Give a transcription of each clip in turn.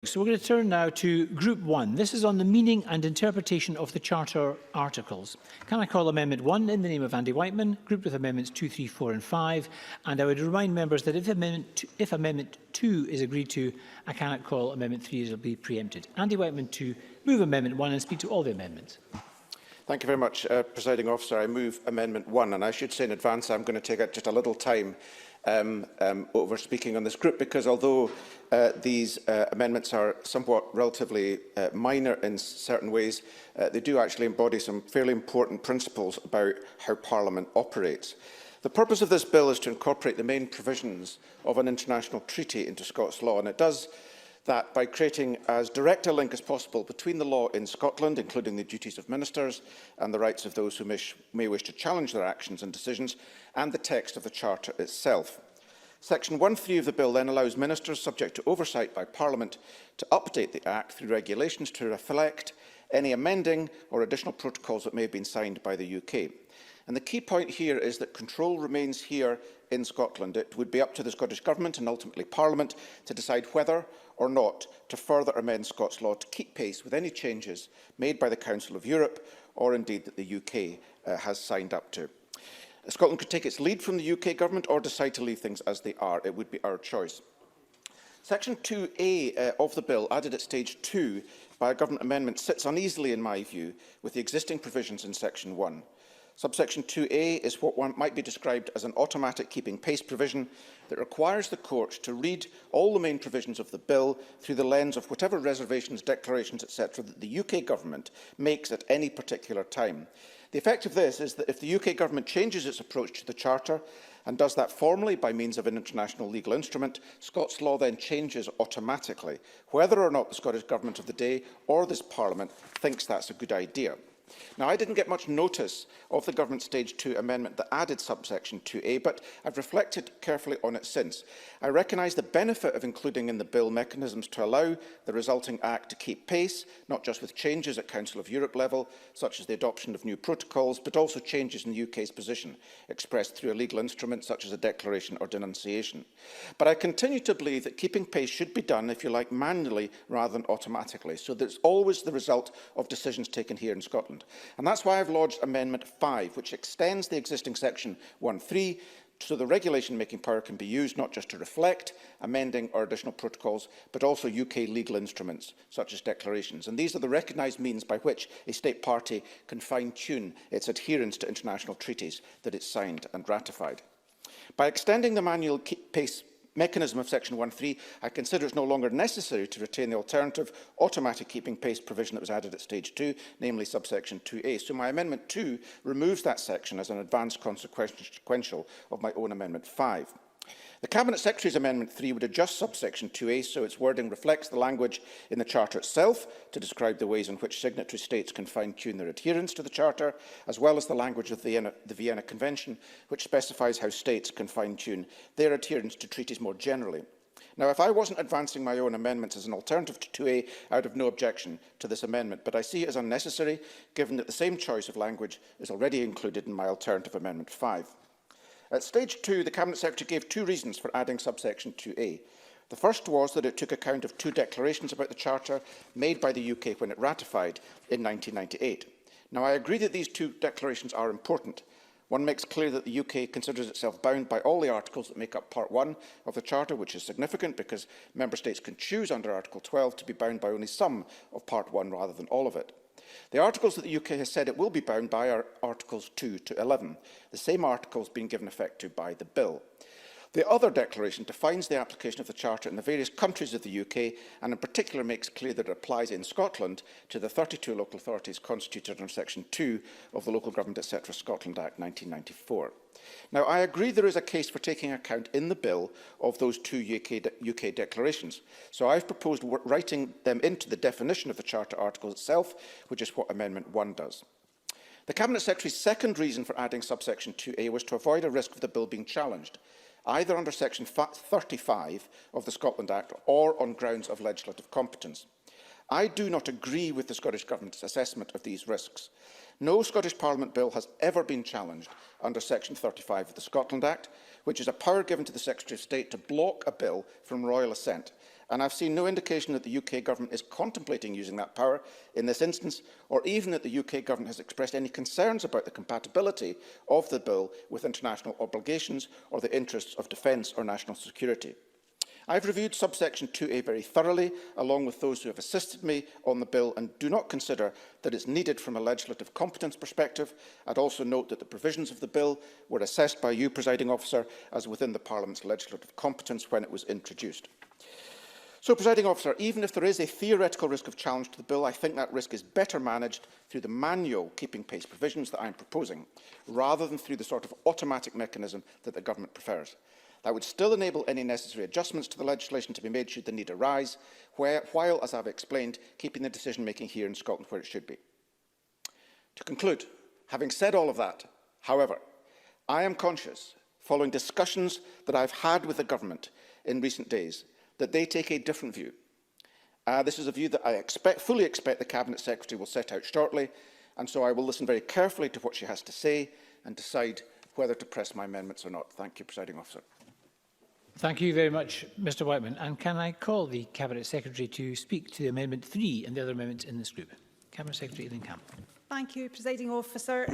So we're going to turn now to Group 1. This is on the meaning and interpretation of the Charter articles. Can I call Amendment 1 in the name of Andy Whiteman, grouped with Amendments 2, 3, 4 and 5? And I would remind members that if Amendment 2 is agreed to, I cannot call Amendment 3 as it will be preempted. Andy Whiteman to move Amendment 1 and speak to all the amendments. Thank you very much, Presiding Officer. I move Amendment 1, and I should say in advance I'm going to take just a little time over speaking on this group, because although these amendments are somewhat relatively minor in certain ways, they do actually embody some fairly important principles about how Parliament operates. The purpose of this bill is to incorporate the main provisions of an international treaty into Scots law, and it does that by creating as direct a link as possible between the law in Scotland, including the duties of ministers and the rights of those who may wish to challenge their actions and decisions, and the text of the Charter itself. Section 1(3) of the bill then allows ministers, subject to oversight by Parliament, to update the Act through regulations to reflect any amending or additional protocols that may have been signed by the UK. And the key point here is that control remains here in Scotland. It would be up to the Scottish Government and ultimately Parliament to decide whether or not to further amend Scots law to keep pace with any changes made by the Council of Europe or indeed that the UK has signed up to. Scotland could take its lead from the UK Government or decide to leave things as they are. It would be our choice. Section 2A of the bill, added at stage 2 by a government amendment, sits uneasily, in my view, with the existing provisions in Section 1. Subsection 2A is what might be described as an automatic keeping pace provision that requires the court to read all the main provisions of the bill through the lens of whatever reservations, declarations, etc. that the UK Government makes at any particular time. The effect of this is that if the UK Government changes its approach to the Charter and does that formally by means of an international legal instrument, Scots law then changes automatically, whether or not the Scottish Government of the day or this Parliament thinks that's a good idea. Now, I didn't get much notice of the Government Stage 2 amendment that added subsection 2A, but I've reflected carefully on it since. I recognise the benefit of including in the bill mechanisms to allow the resulting Act to keep pace, not just with changes at Council of Europe level, such as the adoption of new protocols, but also changes in the UK's position, expressed through a legal instrument such as a declaration or denunciation. But I continue to believe that keeping pace should be done, if you like, manually rather than automatically, so that it's always the result of decisions taken here in Scotland. And that's why I've lodged Amendment 5, which extends the existing Section 1(3 so the regulation-making power can be used not just to reflect amending or additional protocols, but also UK legal instruments, such as declarations. And these are the recognised means by which a state party can fine-tune its adherence to international treaties that it's signed and ratified. By extending the manual pace mechanism of Section 1(3, I consider it's no longer necessary to retain the alternative automatic keeping pace provision that was added at stage 2, namely subsection 2A. So my Amendment 2 removes that section as an advanced consequential of my own Amendment 5. The Cabinet Secretary's Amendment 3 would adjust subsection 2A so its wording reflects the language in the Charter itself to describe the ways in which signatory states can fine-tune their adherence to the Charter, as well as the language of the Vienna Convention, which specifies how states can fine-tune their adherence to treaties more generally. Now, if I wasn't advancing my own amendments as an alternative to 2A, I would have no objection to this amendment, but I see it as unnecessary, given that the same choice of language is already included in my alternative Amendment 5. At stage 2, the Cabinet Secretary gave two reasons for adding subsection 2A. The first was that it took account of two declarations about the Charter made by the UK when it ratified in 1998. Now, I agree that these two declarations are important. One makes clear that the UK considers itself bound by all the articles that make up Part 1 of the Charter, which is significant because Member States can choose under Article 12 to be bound by only some of Part 1 rather than all of it. The articles that the UK has said it will be bound by are Articles 2 to 11, the same articles being given effect to by the bill. The other declaration defines the application of the Charter in the various countries of the UK and in particular makes clear that it applies in Scotland to the 32 local authorities constituted under Section 2 of the Local Government etc. Scotland Act 1994. Now, I agree there is a case for taking account in the bill of those two UK declarations, so I've proposed writing them into the definition of the Charter article itself, which is what Amendment 1 does. The Cabinet Secretary's second reason for adding subsection 2A was to avoid a risk of the bill being challenged, either under Section 35 of the Scotland Act or on grounds of legislative competence. I do not agree with the Scottish Government's assessment of these risks. No Scottish Parliament bill has ever been challenged under Section 35 of the Scotland Act, which is a power given to the Secretary of State to block a bill from royal assent. and I've seen no indication that the UK Government is contemplating using that power in this instance, or even that the UK Government has expressed any concerns about the compatibility of the bill with international obligations or the interests of defence or national security. I've reviewed subsection 2A very thoroughly, along with those who have assisted me on the bill, and do not consider that it's needed from a legislative competence perspective. I'd also note that the provisions of the bill were assessed by you, Presiding Officer, as within the Parliament's legislative competence when it was introduced. So, Presiding Officer, even if there is a theoretical risk of challenge to the bill, I think that risk is better managed through the manual keeping pace provisions that I'm proposing, rather than through the sort of automatic mechanism that the Government prefers. That would still enable any necessary adjustments to the legislation to be made should the need arise, while, as I've explained, keeping the decision-making here in Scotland where it should be. To conclude, having said all of that, however, I am conscious, following discussions that I've had with the Government in recent days, that they take a different view. This is a view that I fully expect the Cabinet Secretary will set out shortly, and so I will listen very carefully to what she has to say and decide whether to press my amendments or not. Thank you, Presiding Officer. Thank you very much, Mr Whiteman. And can I call the Cabinet Secretary to speak to Amendment 3 and the other amendments in this group? Cabinet Secretary Aileen Camp. Thank you, Presiding Officer.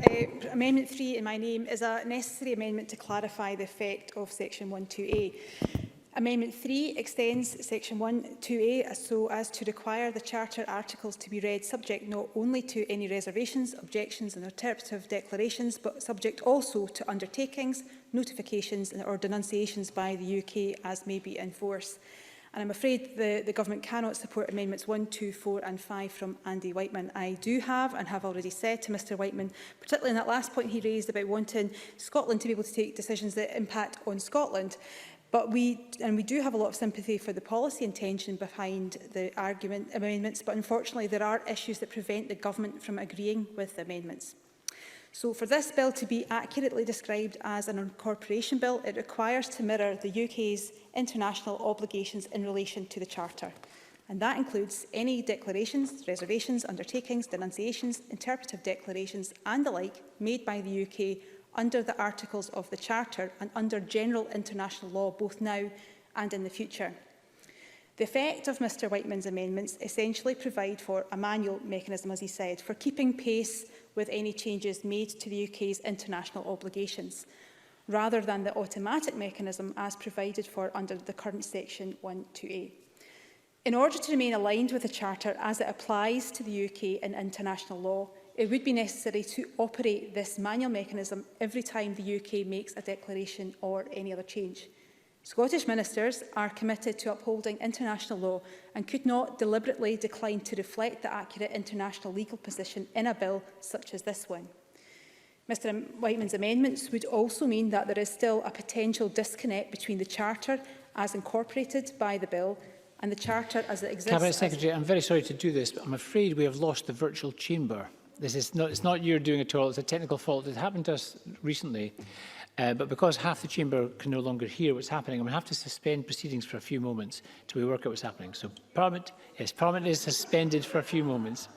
Amendment 3 in my name is a necessary amendment to clarify the effect of Section 1.2a. Amendment 3 extends Section 1.2a so as to require the Charter articles to be read subject not only to any reservations, objections and interpretive declarations, but subject also to undertakings, notifications or denunciations by the UK as may be in force. And I'm afraid the Government cannot support Amendments 1, 2, 4 and 5 from Andy Whiteman. I do have and have already said to Mr Whiteman, particularly in that last point he raised about wanting Scotland to be able to take decisions that impact on Scotland. But we do have a lot of sympathy for the policy intention behind the amendments, but unfortunately there are issues that prevent the Government from agreeing with the amendments. So for this bill to be accurately described as an incorporation bill, it requires to mirror the UK's international obligations in relation to the Charter. And that includes any declarations, reservations, undertakings, denunciations, interpretive declarations and the like made by the UK under the articles of the Charter and under general international law, both now and in the future. The effect of Mr Whiteman's amendments essentially provide for a manual mechanism, as he said, for keeping pace with any changes made to the UK's international obligations, rather than the automatic mechanism as provided for under the current Section 1.2a. In order to remain aligned with the Charter as it applies to the UK in international law, it would be necessary to operate this manual mechanism every time the UK makes a declaration or any other change. Scottish ministers are committed to upholding international law and could not deliberately decline to reflect the accurate international legal position in a bill such as this one. Mr Whiteman's amendments would also mean that there is still a potential disconnect between the Charter as incorporated by the bill and the Charter as it exists. Cabinet Secretary, I'm very sorry to do this, but I'm afraid we have lost the virtual chamber. It's not your doing at all, it's a technical fault. It happened to us recently, but because half the chamber can no longer hear what's happening, I'm going to have to suspend proceedings for a few moments till we work out what's happening. So Parliament is suspended for a few moments.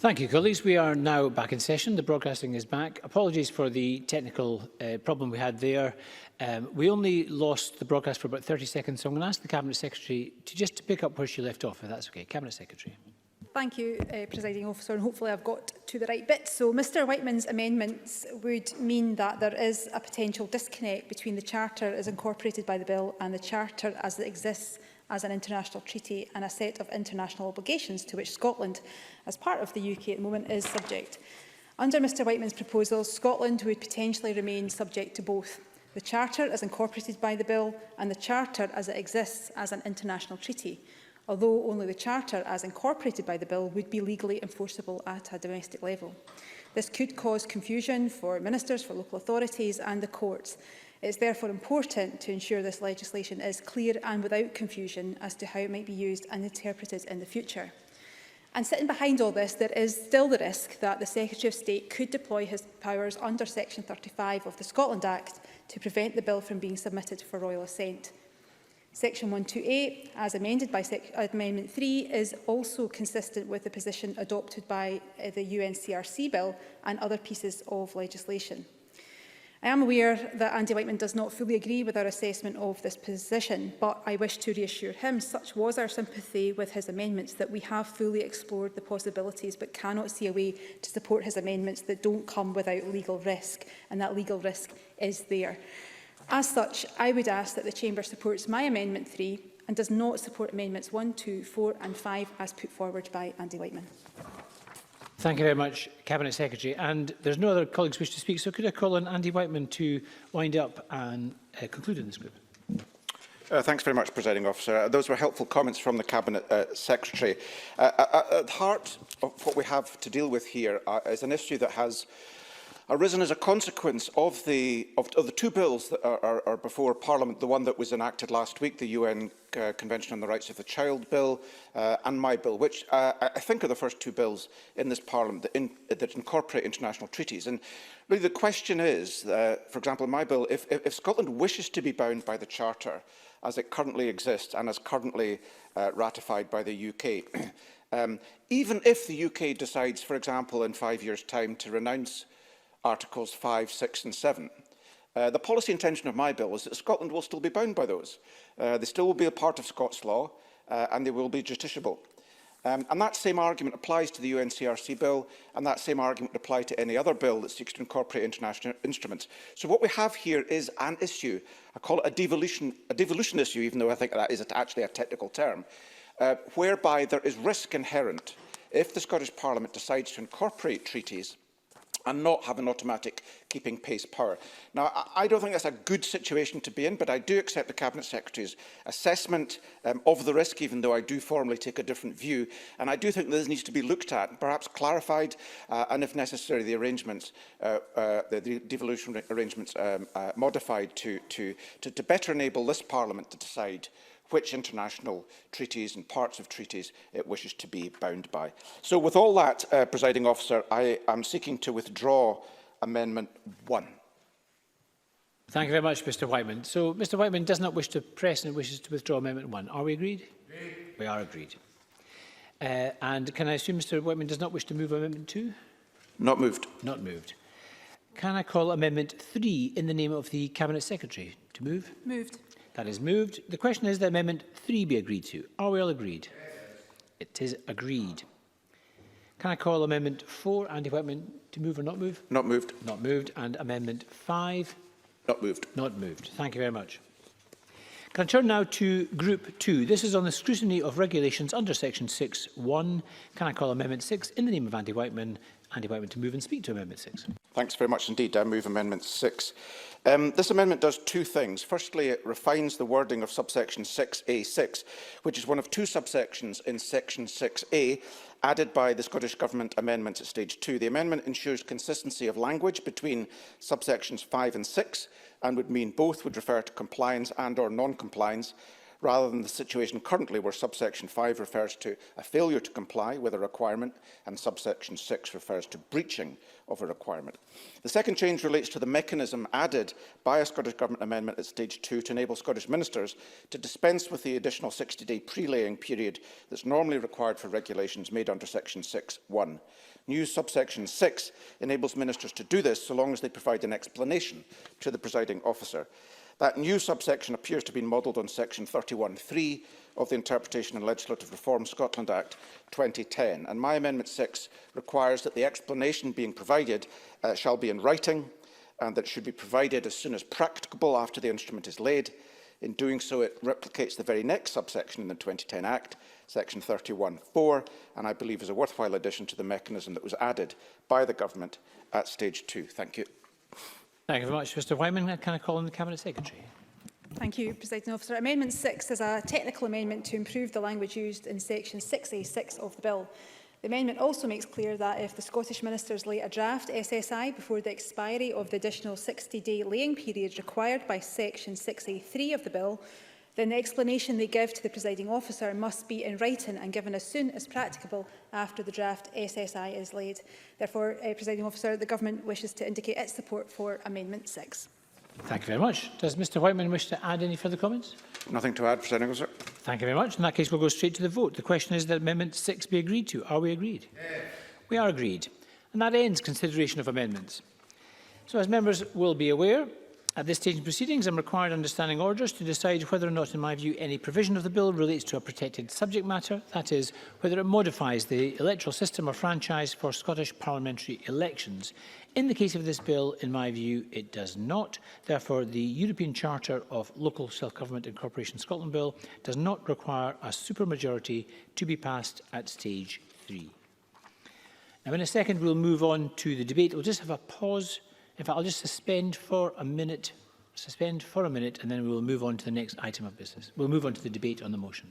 Thank you, colleagues. We are now back in session. The broadcasting is back. Apologies for the technical problem we had there. We only lost the broadcast for about 30 seconds, so I'm going to ask the Cabinet Secretary to pick up where she left off, if that's okay. Cabinet Secretary. Thank you, Presiding Officer, and hopefully I've got to the right bit. So Mr Whiteman's amendments would mean that there is a potential disconnect between the Charter as incorporated by the Bill and the Charter as it exists as an international treaty and a set of international obligations to which Scotland, as part of the UK at the moment, is subject. Under Mr Whiteman's proposal, Scotland would potentially remain subject to both the Charter as incorporated by the Bill and the Charter as it exists as an international treaty, although only the Charter as incorporated by the Bill would be legally enforceable at a domestic level. This could cause confusion for ministers, for local authorities and the courts. It is therefore important to ensure this legislation is clear and without confusion as to how it might be used and interpreted in the future. And sitting behind all this, there is still the risk that the Secretary of State could deploy his powers under Section 35 of the Scotland Act to prevent the bill from being submitted for royal assent. Section 128, as amended by Amendment 3, is also consistent with the position adopted by the UNCRC bill and other pieces of legislation. I am aware that Andy Whiteman does not fully agree with our assessment of this position, but I wish to reassure him, such was our sympathy with his amendments, that we have fully explored the possibilities but cannot see a way to support his amendments that don't come without legal risk, and that legal risk is there. As such, I would ask that the Chamber supports my Amendment 3 and does not support Amendments 1, 2, 4 and 5 as put forward by Andy Whiteman. Thank you very much, Cabinet Secretary. And there's no other colleagues wish to speak, so could I call on Andy Whiteman to wind up and conclude in this group? Thanks very much, Presiding Officer. Those were helpful comments from the Cabinet Secretary. At the heart of what we have to deal with here is an issue that has arisen as a consequence of the two bills that are before Parliament, the one that was enacted last week, the UN Convention on the Rights of the Child Bill, and my bill, which I think are the first two bills in this Parliament that incorporate international treaties. And really the question is, for example, in my bill, if Scotland wishes to be bound by the Charter as it currently exists and as currently ratified by the UK, even if the UK decides, for example, in 5 years' time to renounce Articles 5, 6 and 7. The policy intention of my bill is that Scotland will still be bound by those. They still will be a part of Scots law and they will be justiciable. And that same argument applies to the UNCRC bill, and that same argument would apply to any other bill that seeks to incorporate international instruments. So what we have here is an issue, I call it a devolution issue, even though I think that is actually a technical term, whereby there is risk inherent if the Scottish Parliament decides to incorporate treaties and not have an automatic keeping pace power. Now, I don't think that's a good situation to be in, but I do accept the Cabinet Secretary's assessment of the risk, even though I do formally take a different view. And I do think this needs to be looked at, perhaps clarified, and if necessary, the arrangements, the devolution arrangements modified to better enable this Parliament to decide which international treaties and parts of treaties it wishes to be bound by. So with all that, Presiding Officer, I am seeking to withdraw Amendment 1. Thank you very much, Mr Whiteman. So Mr Whiteman does not wish to press and wishes to withdraw Amendment 1. Are we agreed? Agreed. We are agreed. And can I assume Mr Whiteman does not wish to move Amendment 2? Not moved. Not moved. Can I call Amendment 3 in the name of the Cabinet Secretary to move? Moved. That is moved. The question is that Amendment 3 be agreed to. Are we all agreed? Yes. It is agreed. Can I call Amendment 4, Andy Whiteman, to move or not move? Not moved. Not moved. And Amendment 5? Not moved. Not moved. Thank you very much. Can I turn now to Group 2? This is on the scrutiny of regulations under Section 6(1). Can I call Amendment 6 in the name of Andy Whiteman to move and speak to Amendment 6? Thanks very much indeed. I move Amendment 6. This amendment does two things. Firstly, it refines the wording of subsection 6A6, which is one of two subsections in Section 6A, added by the Scottish Government amendments at Stage 2. The amendment ensures consistency of language between subsections 5 and 6, and would mean both would refer to compliance and/or non-compliance, rather than the situation currently where subsection 5 refers to a failure to comply with a requirement and subsection 6 refers to breaching of a requirement. The second change relates to the mechanism added by a Scottish Government amendment at Stage 2 to enable Scottish ministers to dispense with the additional 60-day pre-laying period that's normally required for regulations made under Section 6(1). New subsection 6 enables ministers to do this so long as they provide an explanation to the presiding officer. That new subsection appears to be modelled on section 31(3) of the Interpretation and Legislative Reform Scotland Act 2010. And my Amendment 6 requires that the explanation being provided shall be in writing and that it should be provided as soon as practicable after the instrument is laid. In doing so, it replicates the very next subsection in the 2010 Act, section 31(4), and I believe is a worthwhile addition to the mechanism that was added by the Government at stage 2. Thank you. Thank you very much, Mr Whiteman. Can I call on the Cabinet Secretary? Thank you, Presiding Officer. Amendment 6 is a technical amendment to improve the language used in section 6A6 of the bill. The amendment also makes clear that if the Scottish Ministers lay a draft SSI before the expiry of the additional 60-day laying period required by section 6A3 of the bill, then the explanation they give to the presiding officer must be in writing and given as soon as practicable after the draft SSI is laid. Therefore, Presiding Officer, the Government wishes to indicate its support for Amendment 6. Thank you very much. Does Mr Whiteman wish to add any further comments? Nothing to add, Presiding Officer. Thank you very much. In that case, we'll go straight to the vote. The question is that Amendment 6 be agreed to. Are we agreed? Yes. We are agreed. And that ends consideration of amendments. So, as members will be aware, at this stage in proceedings, I'm required under standing orders to decide whether or not, in my view, any provision of the bill relates to a protected subject matter, that is, whether it modifies the electoral system or franchise for Scottish parliamentary elections. In the case of this bill, in my view, it does not. Therefore, the European Charter of Local Self-Government and Corporation Scotland Bill does not require a supermajority to be passed at stage 3. Now, in a second, we'll move on to the debate. We'll just have a pause. In fact, I'll just suspend for a minute, and then we will move on to the next item of business. We'll move on to the debate on the motion.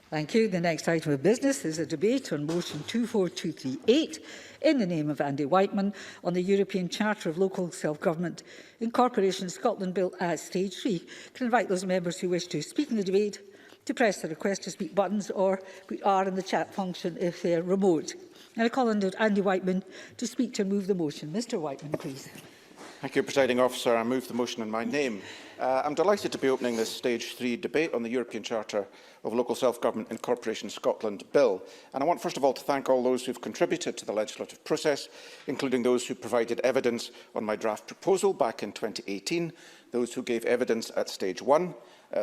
Thank you. The next item of business is a debate on motion 24238 in the name of Andy Whiteman on the European Charter of Local Self-Government Incorporation Scotland Bill at stage 3. Can I invite those members who wish to speak in the debate to press the request to speak buttons or put R in the chat function if they are remote. And I call on Andy Whiteman to speak to move the motion. Mr Whiteman, please. Thank you, Presiding Officer. I move the motion in my name. I'm delighted to be opening this Stage 3 debate on the European Charter of Local Self-Government Incorporation Scotland Bill. And I want first of all to thank all those who have contributed to the legislative process, including those who provided evidence on my draft proposal back in 2018, those who gave evidence at Stage 1,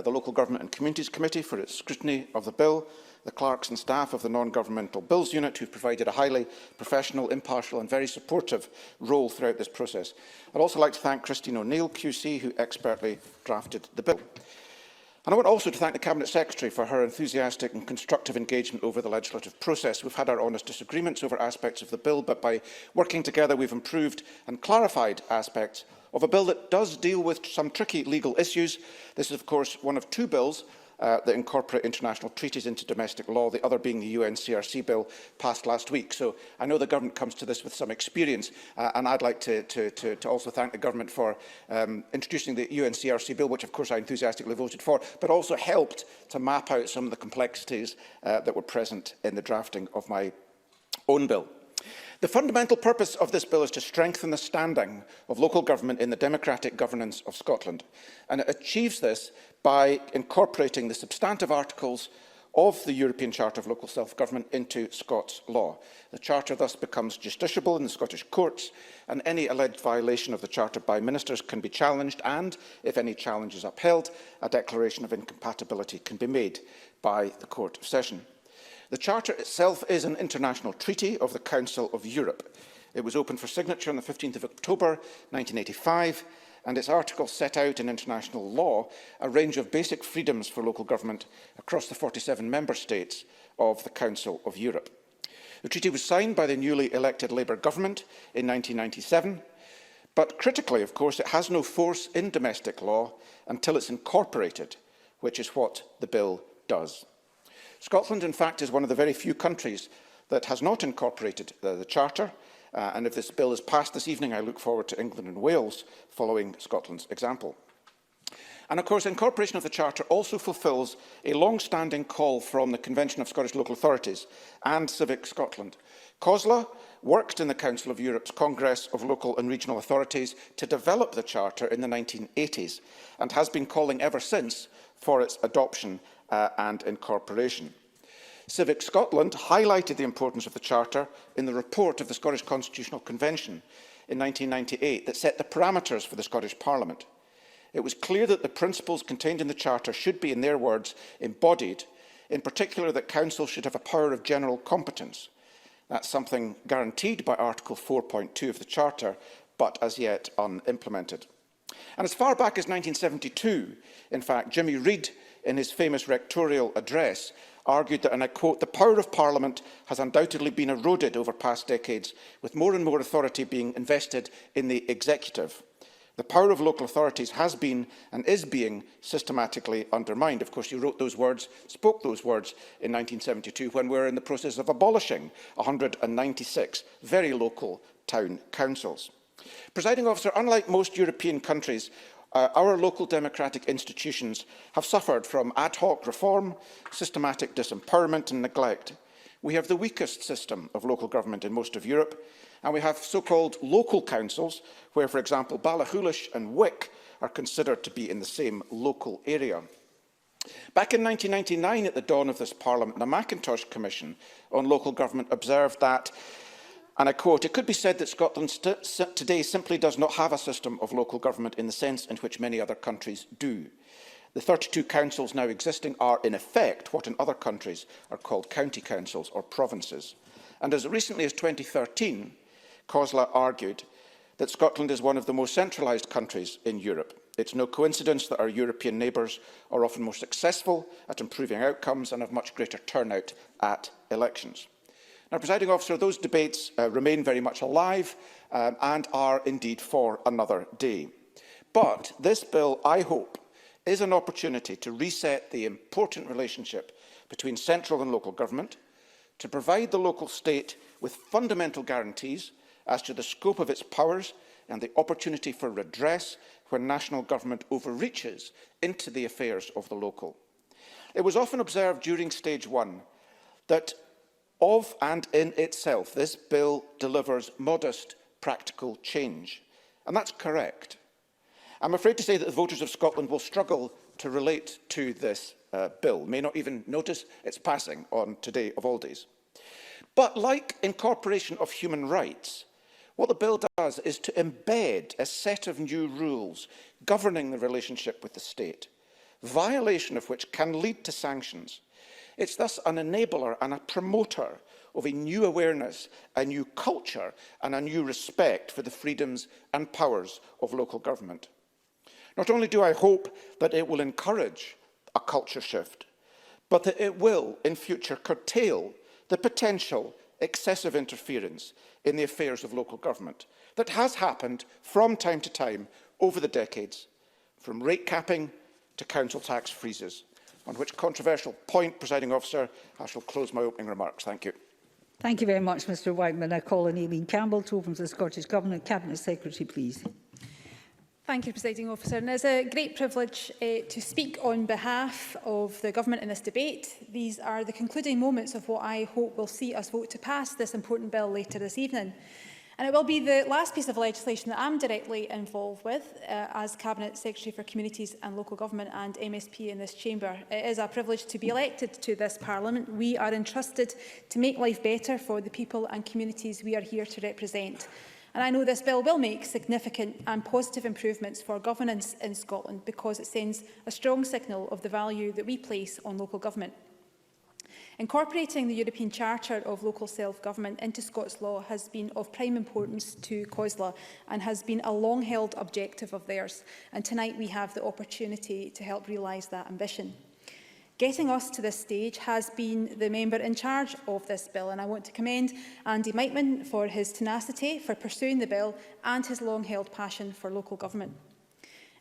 the Local Government and Communities Committee for its scrutiny of the bill, the clerks and staff of the Non-Governmental Bills Unit, who provided a highly professional, impartial and very supportive role throughout this process. I'd also like to thank Christine O'Neill, QC, who expertly drafted the bill. And I want also to thank the Cabinet Secretary for her enthusiastic and constructive engagement over the legislative process. We've had our honest disagreements over aspects of the bill, but by working together we've improved and clarified aspects of a bill that does deal with some tricky legal issues. This is, of course, one of two bills that incorporate international treaties into domestic law, the other being the UNCRC bill passed last week. So I know the Government comes to this with some experience, and I'd like to also thank the Government for introducing the UNCRC bill, which of course I enthusiastically voted for, but also helped to map out some of the complexities that were present in the drafting of my own bill. The fundamental purpose of this bill is to strengthen the standing of local government in the democratic governance of Scotland. And it achieves this by incorporating the substantive articles of the European Charter of Local Self-Government into Scots law. The Charter thus becomes justiciable in the Scottish courts, and any alleged violation of the Charter by ministers can be challenged, and, if any challenge is upheld, a declaration of incompatibility can be made by the Court of Session. The Charter itself is an international treaty of the Council of Europe. It was opened for signature on the 15th of October 1985, and its articles set out in international law a range of basic freedoms for local government across the 47 member states of the Council of Europe. The treaty was signed by the newly elected Labour government in 1997, but critically, of course, it has no force in domestic law until it's incorporated, which is what the bill does. Scotland, in fact, is one of the very few countries that has not incorporated the Charter, and if this bill is passed this evening, I look forward to England and Wales following Scotland's example. And of course, incorporation of the Charter also fulfills a long-standing call from the Convention of Scottish Local Authorities and Civic Scotland. COSLA worked in the Council of Europe's Congress of Local and Regional Authorities to develop the Charter in the 1980s and has been calling ever since for its adoption and incorporation. Civic Scotland highlighted the importance of the Charter in the report of the Scottish Constitutional Convention in 1998 that set the parameters for the Scottish Parliament. It was clear that the principles contained in the Charter should be, in their words, embodied, in particular that Council should have a power of general competence. That's something guaranteed by Article 4.2 of the Charter, but as yet unimplemented. And as far back as 1972, in fact, Jimmy Reid, in his famous rectorial address, argued that, and I quote, "The power of Parliament has undoubtedly been eroded over past decades, with more and more authority being invested in the executive. The power of local authorities has been and is being systematically undermined." Of course, he wrote those words, spoke those words in 1972 when we were in the process of abolishing 196 very local town councils. Presiding Officer, unlike most European countries, our local democratic institutions have suffered from ad hoc reform, systematic disempowerment and neglect. We have the weakest system of local government in most of Europe, and we have so-called local councils, where, for example, Ballachulish and Wick are considered to be in the same local area. Back in 1999, at the dawn of this Parliament, the Mackintosh Commission on Local Government observed that, and I quote, "It could be said that Scotland today simply does not have a system of local government in the sense in which many other countries do. The 32 councils now existing are, in effect, what in other countries are called county councils or provinces." And as recently as 2013, COSLA argued that Scotland is one of the most centralised countries in Europe. It's no coincidence that our European neighbours are often more successful at improving outcomes and have much greater turnout at elections. Now, Presiding Officer, those debates remain very much alive and are indeed for another day. But this bill, I hope, is an opportunity to reset the important relationship between central and local government, to provide the local state with fundamental guarantees as to the scope of its powers and the opportunity for redress when national government overreaches into the affairs of the local. It was often observed during stage one that of and in itself, this bill delivers modest practical change. And that's correct. I'm afraid to say that the voters of Scotland will struggle to relate to this bill, may not even notice its passing on today of all days. But like incorporation of human rights, what the bill does is to embed a set of new rules governing the relationship with the state, violation of which can lead to sanctions. It's thus an enabler and a promoter of a new awareness, a new culture and a new respect for the freedoms and powers of local government. Not only do I hope that it will encourage a culture shift, but that it will, in future, curtail the potential excessive interference in the affairs of local government that has happened from time to time over the decades, from rate capping to council tax freezes. On which controversial point, Presiding Officer, I shall close my opening remarks. Thank you. Thank you very much, Mr Whiteman. I call on Aileen Campbell to open to the Scottish Government. Cabinet Secretary, please. Thank you, Presiding Officer. And it's a great privilege to speak on behalf of the Government in this debate. These are the concluding moments of what I hope will see us vote to pass this important bill later this evening. And it will be the last piece of legislation that I'm directly involved with as Cabinet Secretary for Communities and Local Government and MSP in this chamber. It is a privilege to be elected to this Parliament. We are entrusted to make life better for the people and communities we are here to represent. And I know this bill will make significant and positive improvements for governance in Scotland because it sends a strong signal of the value that we place on local government. Incorporating the European Charter of Local Self-Government into Scots law has been of prime importance to COSLA and has been a long-held objective of theirs. And tonight we have the opportunity to help realise that ambition. Getting us to this stage has been the member in charge of this bill, and I want to commend Andy Mightman for his tenacity for pursuing the bill and his long-held passion for local government.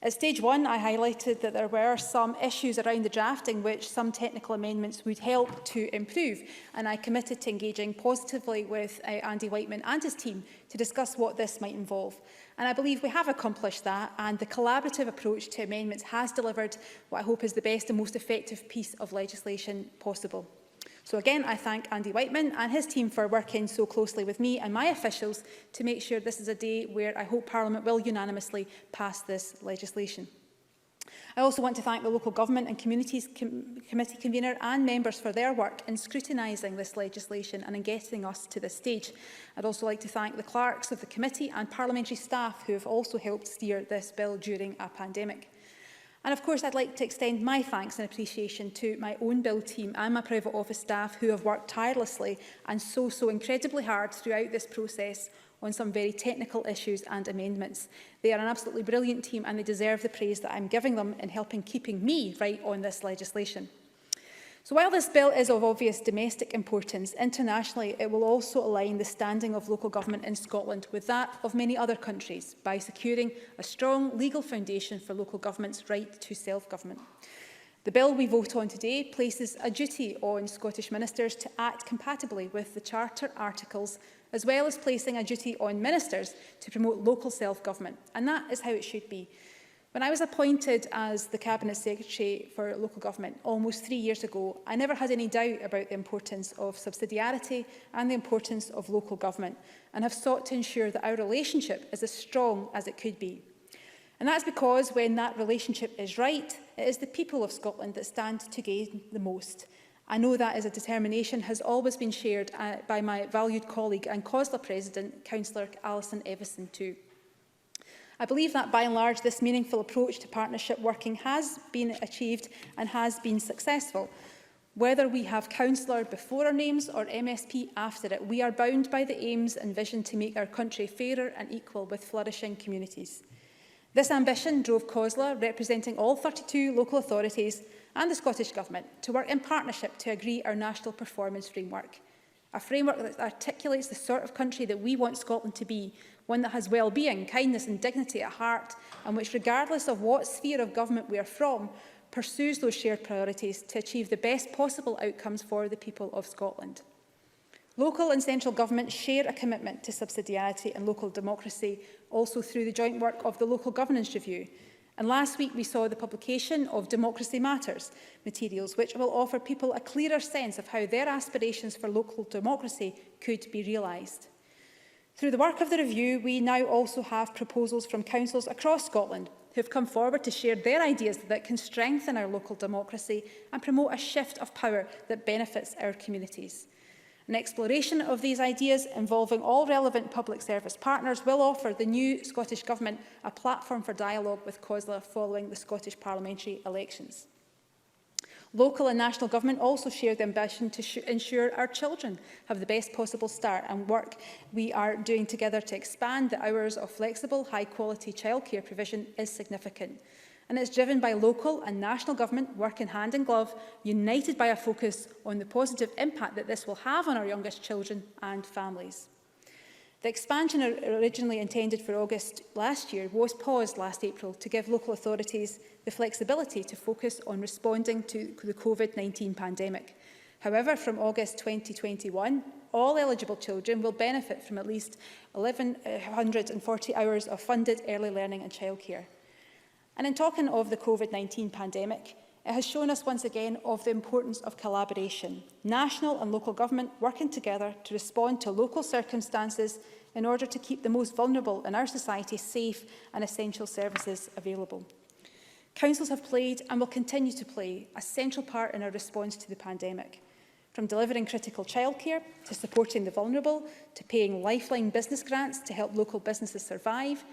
At stage one, I highlighted that there were some issues around the drafting which some technical amendments would help to improve, and I committed to engaging positively with Andy Whiteman and his team to discuss what this might involve. And I believe we have accomplished that, and the collaborative approach to amendments has delivered what I hope is the best and most effective piece of legislation possible. So again, I thank Andy Whiteman and his team for working so closely with me and my officials to make sure this is a day where I hope Parliament will unanimously pass this legislation. I also want to thank the Local Government and Communities Committee convener and members for their work in scrutinising this legislation and in getting us to this stage. I'd also like to thank the clerks of the committee and parliamentary staff who have also helped steer this bill during a pandemic. And of course, I'd like to extend my thanks and appreciation to my own bill team and my private office staff who have worked tirelessly and so incredibly hard throughout this process on some very technical issues and amendments. They are an absolutely brilliant team and they deserve the praise that I'm giving them in helping keeping me right on this legislation. So while this bill is of obvious domestic importance, internationally it will also align the standing of local government in Scotland with that of many other countries by securing a strong legal foundation for local government's right to self-government. The bill we vote on today places a duty on Scottish ministers to act compatibly with the Charter articles, as well as placing a duty on ministers to promote local self-government, and that is how it should be. When I was appointed as the Cabinet Secretary for Local Government almost 3 years ago, I never had any doubt about the importance of subsidiarity and the importance of local government, and have sought to ensure that our relationship is as strong as it could be. And that's because when that relationship is right, it is the people of Scotland that stand to gain the most. I know that as a determination has always been shared by my valued colleague and COSLA President, Councillor Alison Evison too. I believe that by and large this meaningful approach to partnership working has been achieved and has been successful. Whether we have councillor before our names or MSP after it, we are bound by the aims and vision to make our country fairer and equal with flourishing communities. This ambition drove COSLA, representing all 32 local authorities and the Scottish Government, to work in partnership to agree our national performance framework. A framework that articulates the sort of country that we want Scotland to be, one that has well-being, kindness and dignity at heart, and which, regardless of what sphere of government we are from, pursues those shared priorities to achieve the best possible outcomes for the people of Scotland. Local and central government share a commitment to subsidiarity and local democracy, also through the joint work of the Local Governance Review. And last week we saw the publication of Democracy Matters materials, which will offer people a clearer sense of how their aspirations for local democracy could be realised. Through the work of the review, we now also have proposals from councils across Scotland who have come forward to share their ideas that can strengthen our local democracy and promote a shift of power that benefits our communities. An exploration of these ideas involving all relevant public service partners will offer the new Scottish Government a platform for dialogue with COSLA following the Scottish parliamentary elections. Local and national government also share the ambition to ensure our children have the best possible start, and work we are doing together to expand the hours of flexible, high-quality childcare provision is significant. And it's driven by local and national government working hand in glove, united by a focus on the positive impact that this will have on our youngest children and families. The expansion originally intended for August last year was paused last April to give local authorities the flexibility to focus on responding to the COVID-19 pandemic. However, from August 2021, all eligible children will benefit from at least 1,140 hours of funded early learning and childcare. And in talking of the COVID-19 pandemic, It has shown us once again of the importance of collaboration, national and local government working together to respond to local circumstances in order to keep the most vulnerable in our society safe and essential services available. Councils have played and will continue to play a central part in our response to the pandemic. From delivering critical childcare, to supporting the vulnerable, to paying lifeline business grants to help local businesses survive,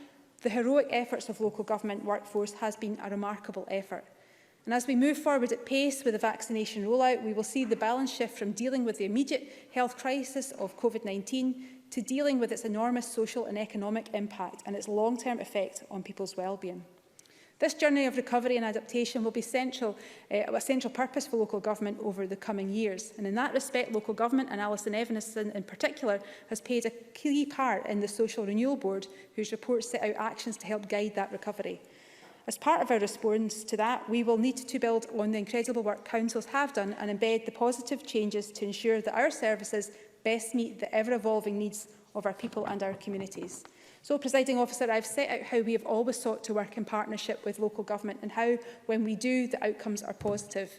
the heroic efforts of local government workforce has been a remarkable effort. And as we move forward at pace with the vaccination rollout, we will see the balance shift from dealing with the immediate health crisis of COVID-19 to dealing with its enormous social and economic impact and its long-term effect on people's well-being. This journey of recovery and adaptation will be a central purpose for local government over the coming years. And in that respect, local government, and Alison Evanston in particular, has played a key part in the Social Renewal Board, whose report set out actions to help guide that recovery. As part of our response to that, we will need to build on the incredible work councils have done and embed the positive changes to ensure that our services best meet the ever-evolving needs of our people and our communities. So, Presiding Officer, I've set out how we have always sought to work in partnership with local government and how, when we do, the outcomes are positive.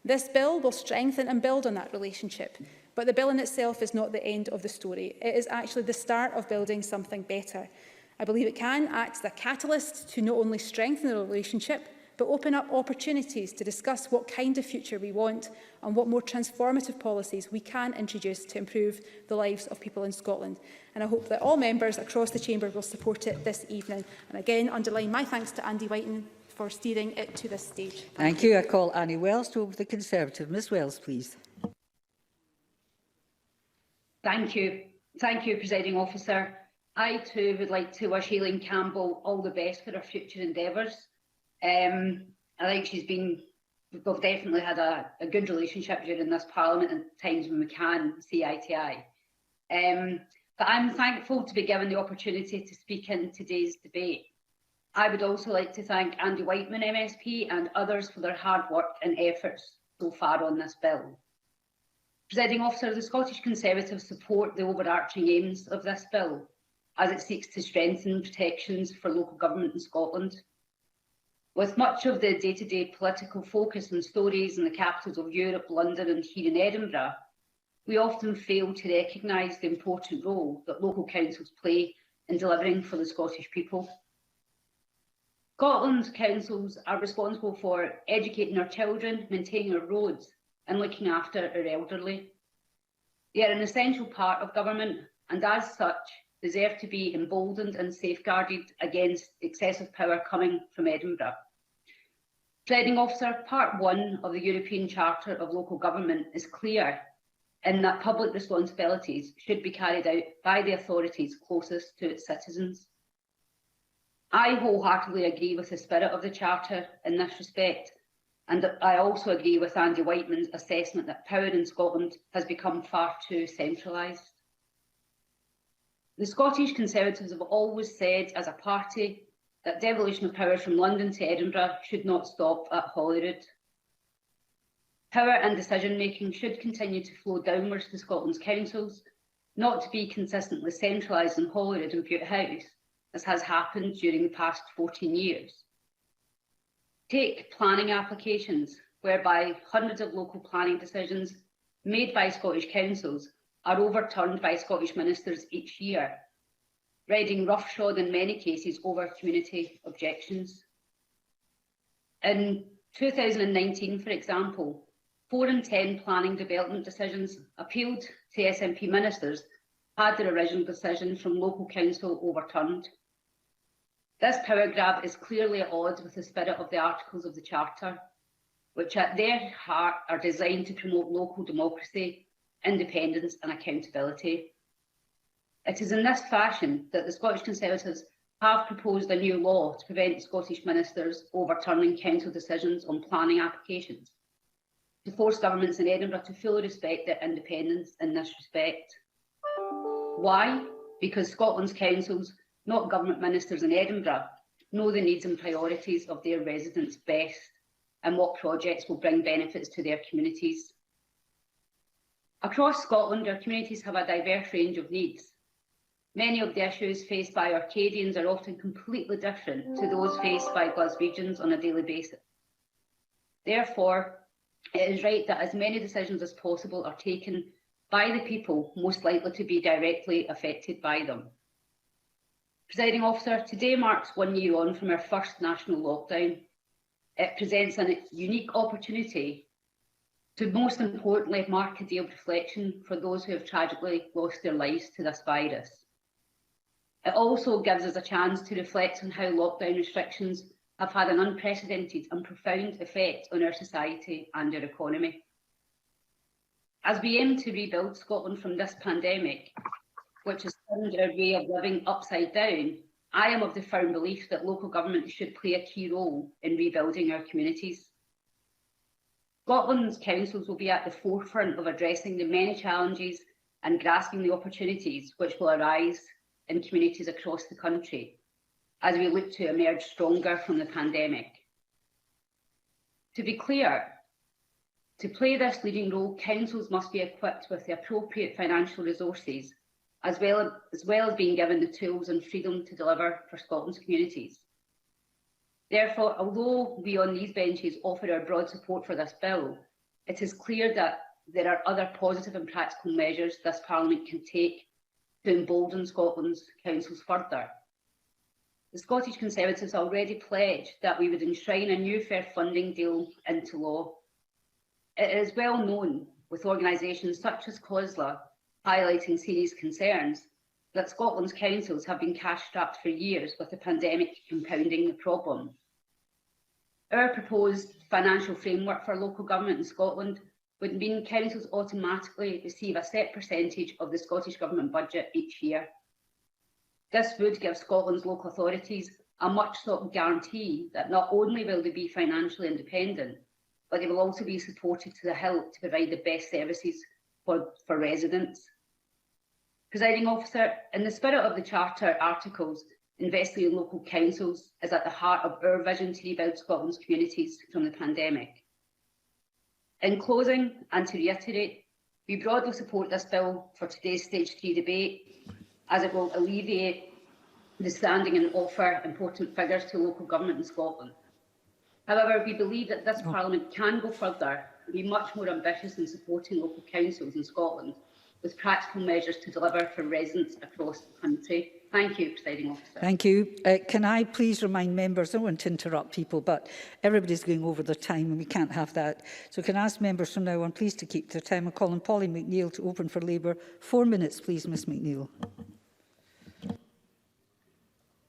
This bill will strengthen and build on that relationship, but the bill in itself is not the end of the story. It is actually the start of building something better. I believe it can act as a catalyst to not only strengthen the relationship, but open up opportunities to discuss what kind of future we want and what more transformative policies we can introduce to improve the lives of people in Scotland. And I hope that all members across the Chamber will support it this evening. And again, underline my thanks to Andy Whiten for steering it to this stage. Thank you. I call Annie Wells to over the Conservative. Ms Wells, please. Thank you. Thank you, Presiding Officer. I too would like to wish Aileen Campbell all the best for her future endeavours. I think we've definitely had a good relationship during this Parliament and times when we can see eye to eye. But I'm thankful to be given the opportunity to speak in today's debate. I would also like to thank Andy Whiteman MSP and others for their hard work and efforts so far on this bill. Presiding Officer, the Scottish Conservatives support the overarching aims of this bill as it seeks to strengthen protections for local government in Scotland. With much of the day-to-day political focus and stories in the capitals of Europe, London and here in Edinburgh, we often fail to recognise the important role that local councils play in delivering for the Scottish people. Scotland's councils are responsible for educating our children, maintaining our roads and looking after our elderly. They are an essential part of government and as such deserve to be emboldened and safeguarded against excessive power coming from Edinburgh. Presiding Officer, Part 1 of the European Charter of Local Government is clear in that public responsibilities should be carried out by the authorities closest to its citizens. I wholeheartedly agree with the spirit of the Charter in this respect, and I also agree with Andy Whiteman's assessment that power in Scotland has become far too centralised. The Scottish Conservatives have always said as a party that devolution of power from London to Edinburgh should not stop at Holyrood. Power and decision-making should continue to flow downwards to Scotland's councils, not to be consistently centralised in Holyrood and Bute House, as has happened during the past 14 years. Take planning applications, whereby hundreds of local planning decisions made by Scottish councils are overturned by Scottish ministers each year, riding roughshod in many cases over community objections. In 2019, for example, 4 in 10 planning development decisions appealed to SNP ministers had their original decision from local council overturned. This power grab is clearly at odds with the spirit of the Articles of the Charter, which at their heart are designed to promote local democracy, independence and accountability. It is in this fashion that the Scottish Conservatives have proposed a new law to prevent Scottish ministers overturning council decisions on planning applications, to force governments in Edinburgh to fully respect their independence in this respect. Why? Because Scotland's councils, not government ministers in Edinburgh, know the needs and priorities of their residents best and what projects will bring benefits to their communities. Across Scotland, our communities have a diverse range of needs. Many of the issues faced by Arcadians are often completely different to those faced by Glaswegians on a daily basis. Therefore, it is right that as many decisions as possible are taken by the people most likely to be directly affected by them. Presiding Officer, today marks 1 year on from our first national lockdown. It presents a unique opportunity to, most importantly, mark a day of reflection for those who have tragically lost their lives to this virus. It also gives us a chance to reflect on how lockdown restrictions have had an unprecedented and profound effect on our society and our economy. As we aim to rebuild Scotland from this pandemic, which has turned our way of living upside down, I am of the firm belief that local government should play a key role in rebuilding our communities. Scotland's councils will be at the forefront of addressing the many challenges and grasping the opportunities which will arise in communities across the country as we look to emerge stronger from the pandemic. To be clear, to play this leading role, councils must be equipped with the appropriate financial resources, as well as being given the tools and freedom to deliver for Scotland's communities. Therefore, although we on these benches offer our broad support for this bill, it is clear that there are other positive and practical measures this Parliament can take to embolden Scotland's councils further. The Scottish Conservatives already pledged that we would enshrine a new fair funding deal into law. It is well known, with organisations such as COSLA highlighting serious concerns, that Scotland's councils have been cash-strapped for years, with the pandemic compounding the problem. Our proposed financial framework for local government in Scotland would mean councils automatically receive a set percentage of the Scottish Government budget each year. This would give Scotland's local authorities a much-sought guarantee that not only will they be financially independent, but they will also be supported to the hilt to provide the best services for residents. Presiding Officer, in the spirit of the Charter articles, investing in local councils is at the heart of our vision to rebuild Scotland's communities from the pandemic. In closing, and to reiterate, we broadly support this bill for today's Stage 3 debate, as it will alleviate the standing and offer important figures to local government in Scotland. However, we believe that this Parliament can go further and be much more ambitious in supporting local councils in Scotland with practical measures to deliver for residents across the country. Thank you, Presiding Officer. Thank you. Can I please remind members, I don't want to interrupt people, but everybody's going over their time and we can't have that. So can I ask members from now on please to keep their time? I'm calling Polly McNeill to open for Labour. 4 minutes, please, Ms McNeill.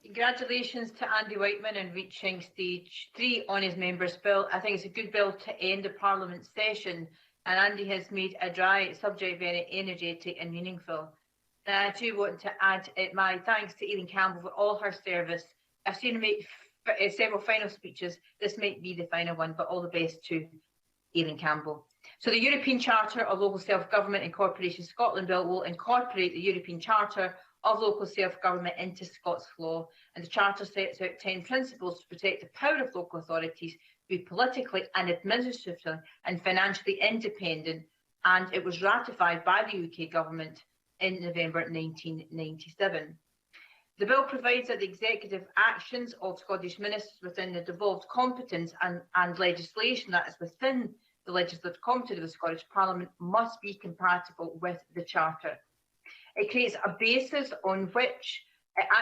Congratulations to Andy Whiteman in reaching Stage 3 on his Members' Bill. I think it's a good bill to end the Parliament session, and Andy has made a dry subject very energetic and meaningful. And I do want to add my thanks to Aileen Campbell for all her service. I've seen her make several final speeches. This might be the final one, but all the best to Aileen Campbell. So the European Charter of Local Self-Government and Corporation Scotland Bill will incorporate the European Charter of Local Self-Government into Scots law, and the Charter sets out 10 principles to protect the power of local authorities to be politically and administratively and financially independent, and it was ratified by the UK Government in November 1997. The bill provides that the executive actions of Scottish ministers within the devolved competence and legislation that is within the legislative competence of the Scottish Parliament must be compatible with the Charter. It creates a basis on which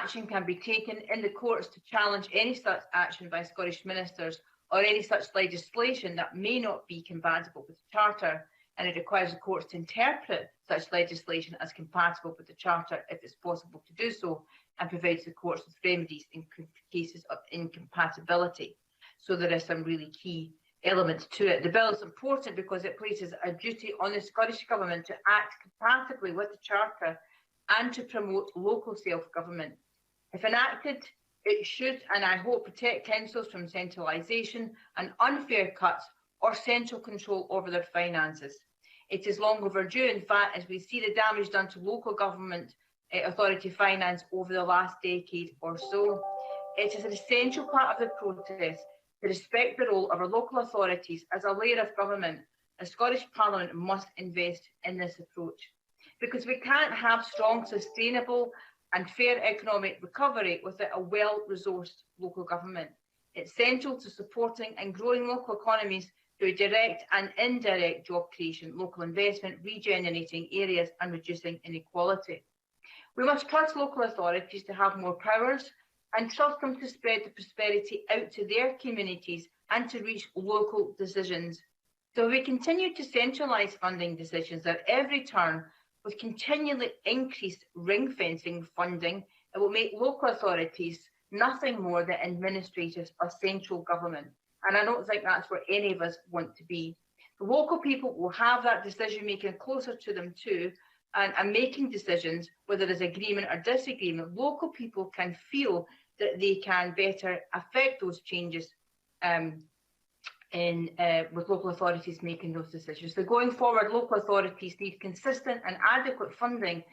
action can be taken in the courts to challenge any such action by Scottish ministers or any such legislation that may not be compatible with the Charter, and it requires the courts to interpret such legislation as compatible with the Charter if it's possible to do so, and provides the courts with remedies in cases of incompatibility. So there are some really key elements to it. The bill is important because it places a duty on the Scottish Government to act compatibly with the Charter and to promote local self-government. If enacted, it should, and I hope, protect councils from centralisation and unfair cuts or central control over their finances. It is long overdue, in fact, as we see the damage done to local government authority finance over the last decade or so. It is an essential part of the process to respect the role of our local authorities as a layer of government. The Scottish Parliament must invest in this approach, because we can't have strong, sustainable and fair economic recovery without a well-resourced local government. It's central to supporting and growing local economies through direct and indirect job creation, local investment, regenerating areas and reducing inequality. We must trust local authorities to have more powers and trust them to spread the prosperity out to their communities and to reach local decisions. So if we continue to centralise funding decisions at every turn with continually increased ring-fencing funding, it will make local authorities nothing more than administrators of central government. And I don't think that's where any of us want to be. The local people will have that decision making closer to them too, and making decisions, whether there's agreement or disagreement. Local people can feel that they can better affect those changes with local authorities making those decisions. So going forward, local authorities need consistent and adequate funding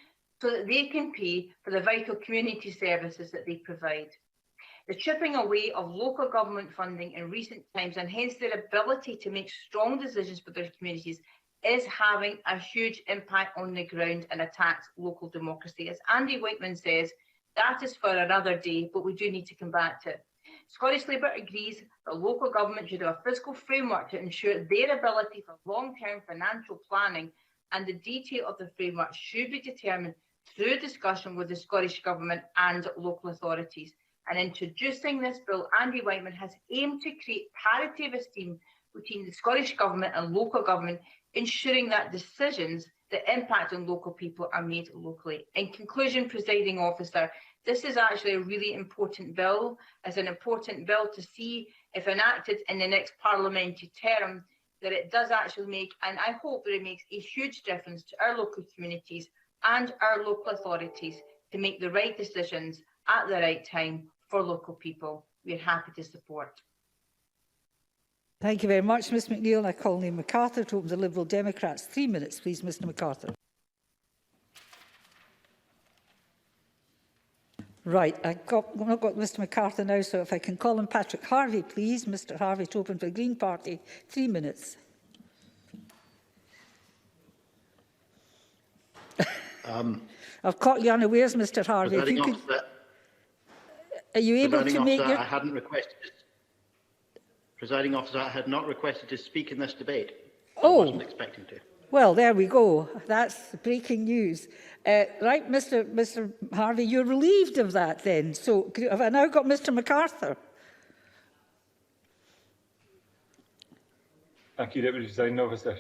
so that they can pay for the vital community services that they provide. The chipping away of local government funding in recent times, and hence their ability to make strong decisions for their communities, is having a huge impact on the ground and attacks local democracy. As Andy Whiteman says, that is for another day, but we do need to combat it. Scottish Labour agrees that local government should have a fiscal framework to ensure their ability for long-term financial planning, and the detail of the framework should be determined through discussion with the Scottish Government and local authorities. And introducing this bill, Andy Whiteman has aimed to create parity of esteem between the Scottish Government and local government, ensuring that decisions that impact on local people are made locally. In conclusion, Presiding Officer, this is actually a really important bill. It's an important bill to see, if enacted in the next parliamentary term, that it does actually make, and I hope that it makes a huge difference to our local communities and our local authorities to make the right decisions at the right time for local people. We're happy to support. Thank you very much, Ms McNeill. I call Liam MacArthur to open the Liberal Democrats. 3 minutes, please, Mr MacArthur. Right, I've not got Mr MacArthur now, so if I can call on Patrick Harvey, please. Mr Harvey to open for the Green Party. 3 minutes. I've caught you unawares, Mr Harvey. If you could, are you able to make your... I hadn't requested. Presiding Officer, I had not requested to speak in this debate. I wasn't expecting to. Well, there we go. That's breaking news. Right, Mr Harvey, you're relieved of that then. So have I now got Mr MacArthur? Thank you, Deputy Presiding Officer.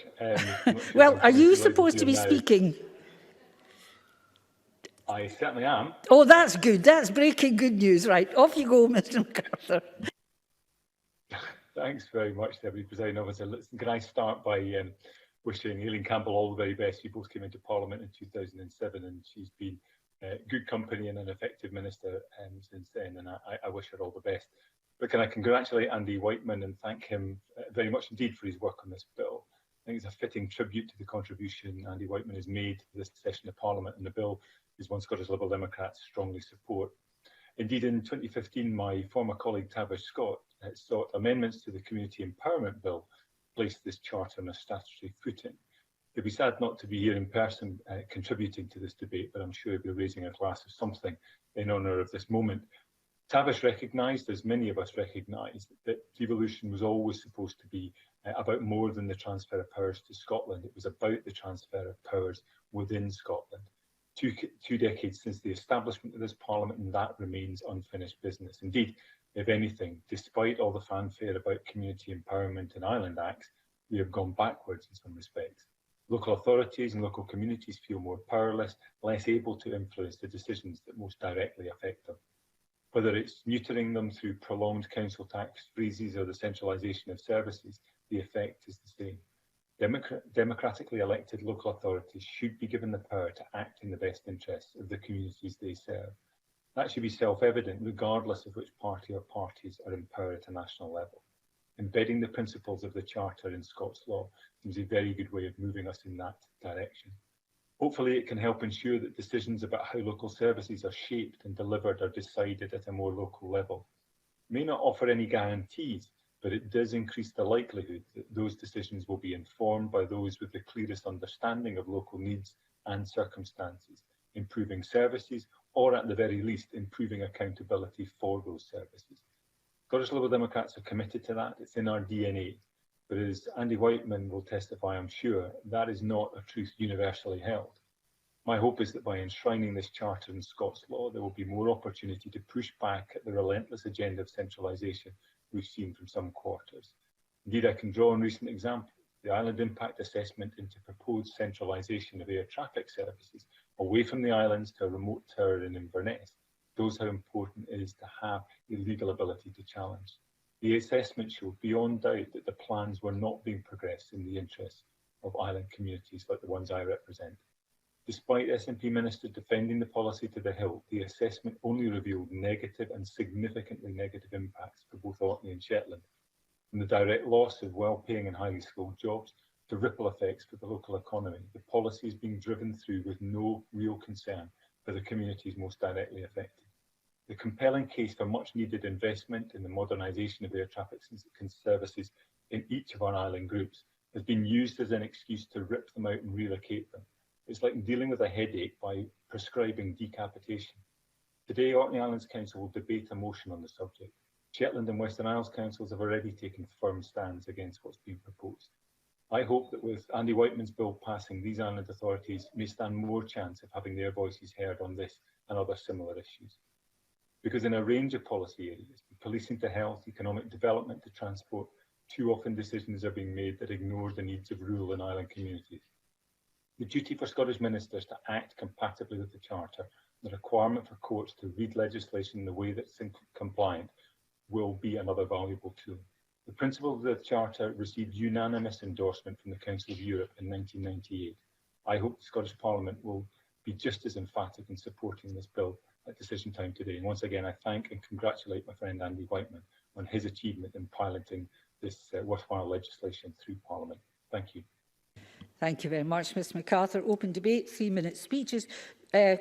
Well, are you supposed to be speaking? I certainly am. Oh, that's good. That's breaking good news. Right, off you go, Mr MacArthur. Thanks very much, Deputy Presiding Officer. Listen, can I start by wishing Aileen Campbell all the very best. She both came into Parliament in 2007 and she's been good company and an effective minister since then, and I wish her all the best. But can I congratulate Andy Whiteman and thank him very much indeed for his work on this bill. I think it's a fitting tribute to the contribution Andy Whiteman has made to this session of Parliament, and the bill is one Scottish Liberal Democrats strongly support. Indeed, in 2015, my former colleague Tavish Scott sought amendments to the Community Empowerment Bill to place this charter on a statutory footing. He'll be sad not to be here in person contributing to this debate, but I'm sure he'll be raising a glass of something in honour of this moment. Tavish recognised, as many of us recognise, that devolution was always supposed to be about more than the transfer of powers to Scotland. It was about the transfer of powers within Scotland. Two decades since the establishment of this Parliament, and that remains unfinished business. Indeed, if anything, despite all the fanfare about community empowerment and island acts, we have gone backwards in some respects. Local authorities and local communities feel more powerless, less able to influence the decisions that most directly affect them. Whether it's neutering them through prolonged council tax freezes or the centralisation of services, the effect is the same. Democratically elected local authorities should be given the power to act in the best interests of the communities they serve. That should be self-evident regardless of which party or parties are in power at a national level. Embedding the principles of the Charter in Scots law seems a very good way of moving us in that direction. Hopefully it can help ensure that decisions about how local services are shaped and delivered are decided at a more local level. It may not offer any guarantees, but it does increase the likelihood that those decisions will be informed by those with the clearest understanding of local needs and circumstances, improving services, or at the very least, improving accountability for those services. Scottish Liberal Democrats are committed to that. It's in our DNA. But as Andy Whiteman will testify, I'm sure, that is not a truth universally held. My hope is that by enshrining this charter in Scots law, there will be more opportunity to push back at the relentless agenda of centralisation we've seen from some quarters. Indeed, I can draw on recent examples. The Island Impact Assessment into proposed centralisation of air traffic services away from the islands to a remote tower in Inverness shows how important it is to have a legal ability to challenge. The assessment showed beyond doubt that the plans were not being progressed in the interests of island communities like the ones I represent. Despite SNP ministers defending the policy to the hilt, the assessment only revealed negative and significantly negative impacts for both Orkney and Shetland, from the direct loss of well-paying and highly skilled jobs to ripple effects for the local economy. The policy is being driven through with no real concern for the communities most directly affected. The compelling case for much needed investment in the modernisation of air traffic services in each of our island groups has been used as an excuse to rip them out and relocate them. It's like dealing with a headache by prescribing decapitation. Today, Orkney Islands Council will debate a motion on the subject. Shetland and Western Isles councils have already taken firm stands against what's being proposed. I hope that with Andy Whiteman's bill passing, these island authorities may stand more chance of having their voices heard on this and other similar issues. Because in a range of policy areas, from policing to health, economic development to transport, too often decisions are being made that ignore the needs of rural and island communities. The duty for Scottish ministers to act compatibly with the Charter, the requirement for courts to read legislation in the way that's compliant, will be another valuable tool. The principle of the Charter received unanimous endorsement from the Council of Europe in 1998. I hope the Scottish Parliament will be just as emphatic in supporting this bill at decision time today. And once again, I thank and congratulate my friend Andy Whiteman on his achievement in piloting this worthwhile legislation through Parliament. Thank you. Thank you very much, Mr MacArthur. Open debate, 3-minute speeches.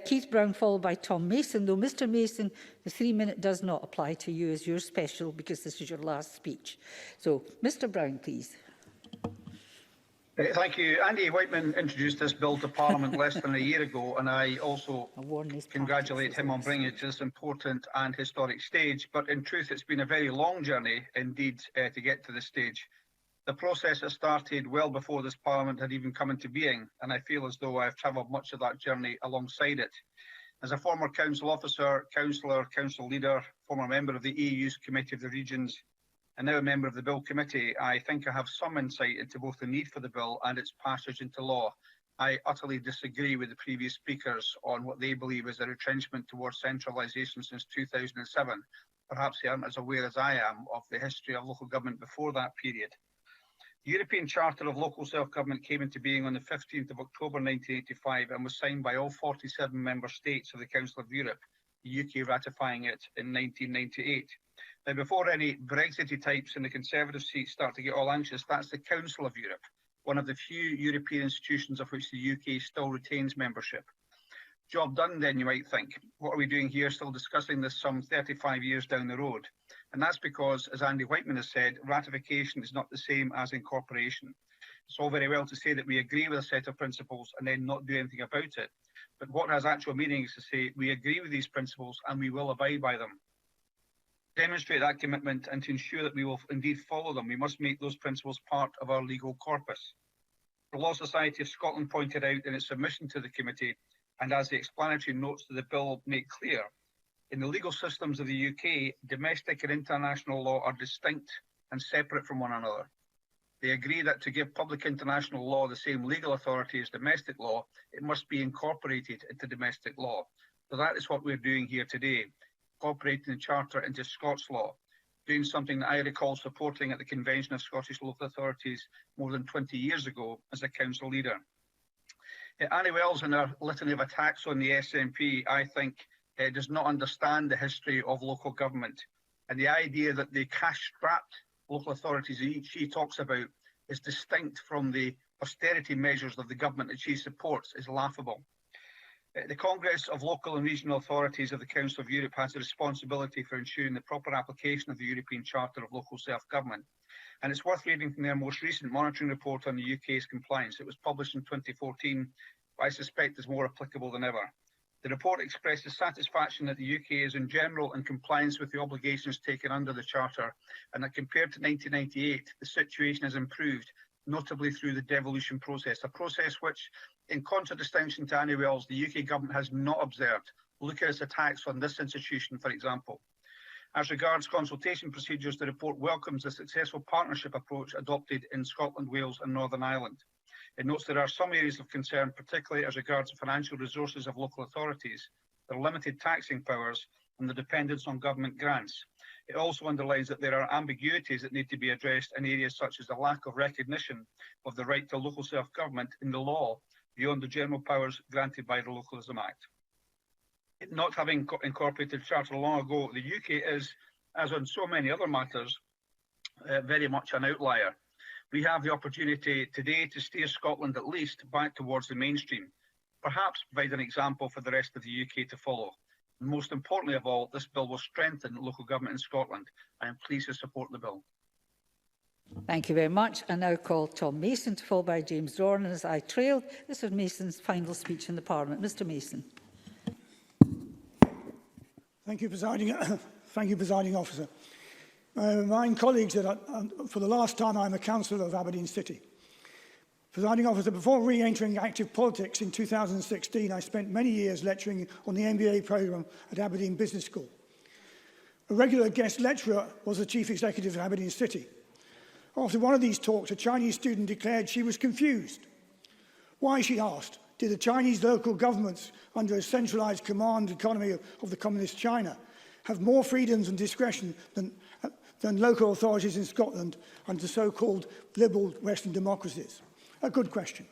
Keith Brown followed by Tom Mason. Though, Mr Mason, the 3-minute does not apply to you as you're special because this is your last speech. So, Mr Brown, please. Thank you. Andy Whiteman introduced this bill to Parliament less than a year ago, and I also congratulate him on bringing it to this important and historic stage. But in truth, it's been a very long journey indeed to get to this stage. The process has started well before this Parliament had even come into being, and I feel as though I've travelled much of that journey alongside it. As a former council officer, councillor, council leader, former member of the EU's Committee of the Regions, and now a member of the Bill Committee, I think I have some insight into both the need for the bill and its passage into law. I utterly disagree with the previous speakers on what they believe is a retrenchment towards centralisation since 2007. Perhaps they aren't as aware as I am of the history of local government before that period. The European Charter of Local Self-Government came into being on the 15th of October 1985 and was signed by all 47 member states of the Council of Europe, the UK ratifying it in 1998. Now, before any Brexity types in the Conservative seats start to get all anxious, that's the Council of Europe, one of the few European institutions of which the UK still retains membership. Job done then, you might think. What are we doing here still discussing this some 35 years down the road? And that's because, as Andy Whiteman has said, ratification is not the same as incorporation. It's all very well to say that we agree with a set of principles and then not do anything about it. But what has actual meaning is to say we agree with these principles and we will abide by them. To demonstrate that commitment and to ensure that we will indeed follow them, we must make those principles part of our legal corpus. The Law Society of Scotland pointed out in its submission to the committee, and as the explanatory notes to the bill make clear, in the legal systems of the UK, domestic and international law are distinct and separate from one another. They agree that to give public international law the same legal authority as domestic law, it must be incorporated into domestic law. So that is what we're doing here today, incorporating the Charter into Scots law, doing something that I recall supporting at the Convention of Scottish Local Authorities more than 20 years ago as a council leader. Annie Wells, in her litany of attacks on the SNP, I think does not understand the history of local government. And the idea that the cash-strapped local authorities that she talks about is distinct from the austerity measures of the government that she supports is laughable. The Congress of Local and Regional Authorities of the Council of Europe has a responsibility for ensuring the proper application of the European Charter of Local Self-Government. And it's worth reading from their most recent monitoring report on the UK's compliance. It was published in 2014, but I suspect is more applicable than ever. The report expresses satisfaction that the UK is in general in compliance with the obligations taken under the Charter, and that compared to 1998, the situation has improved, notably through the devolution process, a process which, in contradistinction to Annie Wells, the UK government has not observed. Look at its attacks on this institution, for example. As regards consultation procedures, the report welcomes the successful partnership approach adopted in Scotland, Wales and Northern Ireland. It notes there are some areas of concern, particularly as regards the financial resources of local authorities, their limited taxing powers and the dependence on government grants. It also underlines that there are ambiguities that need to be addressed in areas such as the lack of recognition of the right to local self-government in the law beyond the general powers granted by the Localism Act. Not having incorporated the Charter long ago, the UK is, as on so many other matters, very much an outlier. We have the opportunity today to steer Scotland at least back towards the mainstream, perhaps provide an example for the rest of the UK to follow. And most importantly of all, this bill will strengthen local government in Scotland. I am pleased to support the bill. Thank you very much. I now call Tom Mason to follow by James Dornan as I trailed. This was Mason's final speech in the Parliament. Mr Mason. Thank you, Presiding Officer. I remind colleagues that for the last time I'm a councillor of Aberdeen City. Presiding Officer, before re-entering active politics in 2016, I spent many years lecturing on the MBA programme at Aberdeen Business School. A regular guest lecturer was the Chief Executive of Aberdeen City. After one of these talks, a Chinese student declared she was confused. Why, she asked, did the Chinese local governments, under a centralised command economy of the Communist China, have more freedoms and discretion than local authorities in Scotland under so-called liberal Western democracies? A good question.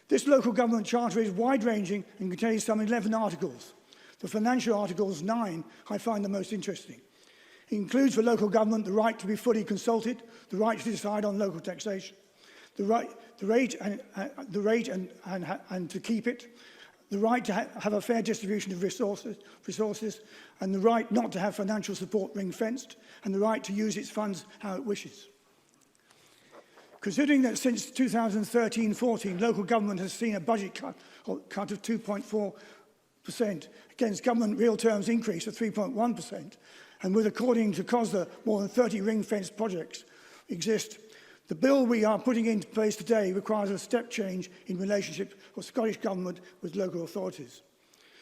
This local government charter is wide-ranging and contains some 11 articles. The financial articles 9 I find the most interesting. It includes for local government the right to be fully consulted, the right to decide on local taxation, the rate and to keep it, the right to have a fair distribution of resources, and the right not to have financial support ring-fenced, and the right to use its funds how it wishes. Considering that since 2013-14, local government has seen a budget cut of 2.4% against government real terms increase of 3.1%, and with, according to COSLA, more than 30 ring-fenced projects exist, the bill we are putting into place today requires a step change in relationship of Scottish Government with local authorities.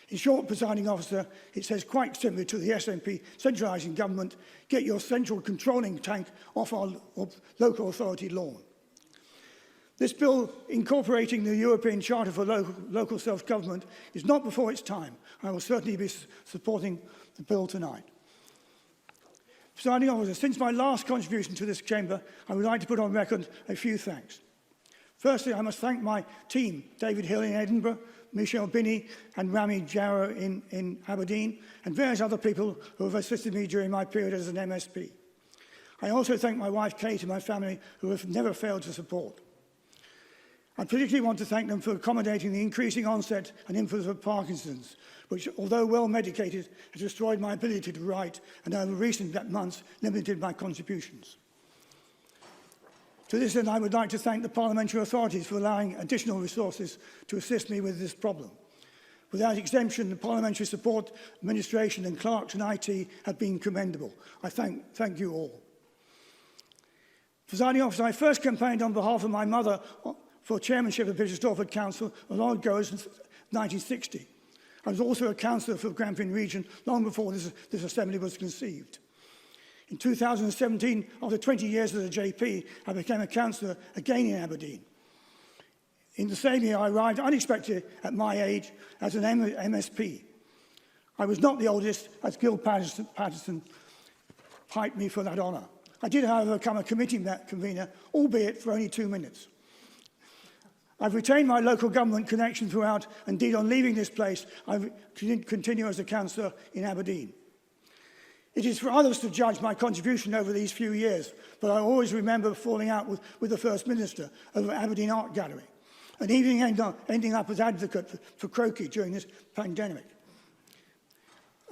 In short, Presiding Officer, it says quite simply to the SNP centralising government, get your central controlling tank off our local authority lawn. This bill, incorporating the European Charter for Local Self-Government, is not before its time. I will certainly be supporting the bill tonight. Presiding Officer, since my last contribution to this chamber, I would like to put on record a few thanks. Firstly, I must thank my team, David Hill in Edinburgh, Michelle Binney and Rami Jarrow in Aberdeen, and various other people who have assisted me during my period as an MSP. I also thank my wife Kate and my family who have never failed to support. I particularly want to thank them for accommodating the increasing onset and influence of Parkinson's, which, although well medicated, has destroyed my ability to write and over recent months limited my contributions. To this end, I would like to thank the parliamentary authorities for allowing additional resources to assist me with this problem. Without exemption, the parliamentary support, administration and clerks and IT have been commendable. I thank you all. Presiding Officer, I first campaigned on behalf of my mother for chairmanship of Bishop Stortford Council as long ago as 1960. I was also a councillor for the Grampian region long before this assembly was conceived. In 2017, after 20 years as a JP, I became a councillor again in Aberdeen. In the same year, I arrived unexpectedly at my age as an MSP. I was not the oldest, as Gil Patterson hyped me for that honour. I did, however, become a committee convener, albeit for only 2 minutes. I've retained my local government connection throughout, and indeed on leaving this place, I continue as a councillor in Aberdeen. It is for others to judge my contribution over these few years, but I always remember falling out with the First Minister over Aberdeen Art Gallery, and even ending up as advocate for croquet during this pandemic.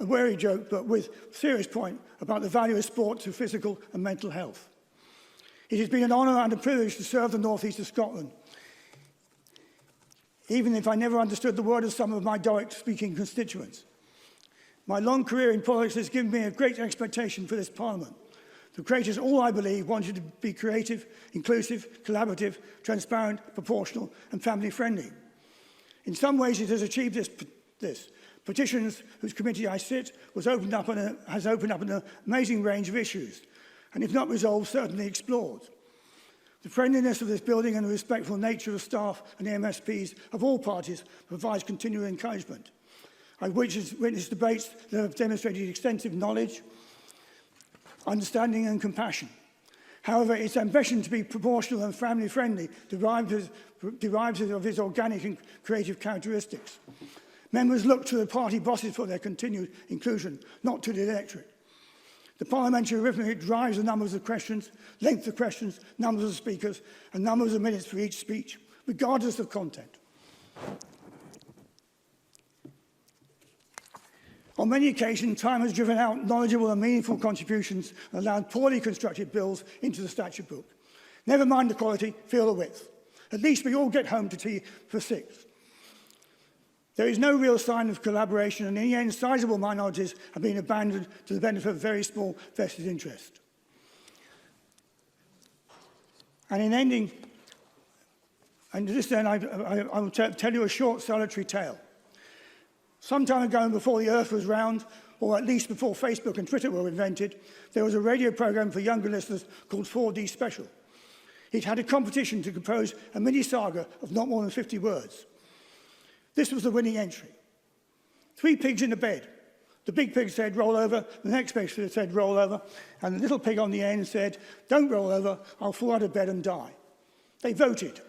A wary joke, but with a serious point about the value of sport to physical and mental health. It has been an honour and a privilege to serve the North East of Scotland. even if I never understood the word of some of my Doric-speaking constituents. My long career in politics has given me a great expectation for this Parliament. The creators all, I believe, wanted to be creative, inclusive, collaborative, transparent, proportional and family-friendly. In some ways, it has achieved this. Petitions, whose committee I sit, has opened up an amazing range of issues, and if not resolved, certainly explored. The friendliness of this building and the respectful nature of staff and the MSPs of all parties provides continual encouragement. I've witnessed debates that have demonstrated extensive knowledge, understanding and compassion. However, its ambition to be proportional and family-friendly derives of its organic and creative characteristics. Members look to the party bosses for their continued inclusion, not to the electorate. The parliamentary arithmetic drives the numbers of questions, length of questions, numbers of speakers, and numbers of minutes for each speech, regardless of content. On many occasions, time has driven out knowledgeable and meaningful contributions and allowed poorly constructed bills into the statute book. Never mind the quality, feel the width. At least we all get home to tea for 6. There is no real sign of collaboration, and in the end, sizable minorities have been abandoned to the benefit of very small vested interest. And in ending, and to this end, I will tell you a short solitary tale. Some time ago, and before the earth was round, or at least before Facebook and Twitter were invented, there was a radio program for younger listeners called 4D Special. It had a competition to compose a mini saga of not more than 50 words. This was the winning entry. 3 pigs in a bed. The big pig said, roll over. The next pig said, roll over. And the little pig on the end said, don't roll over, I'll fall out of bed and die. They voted.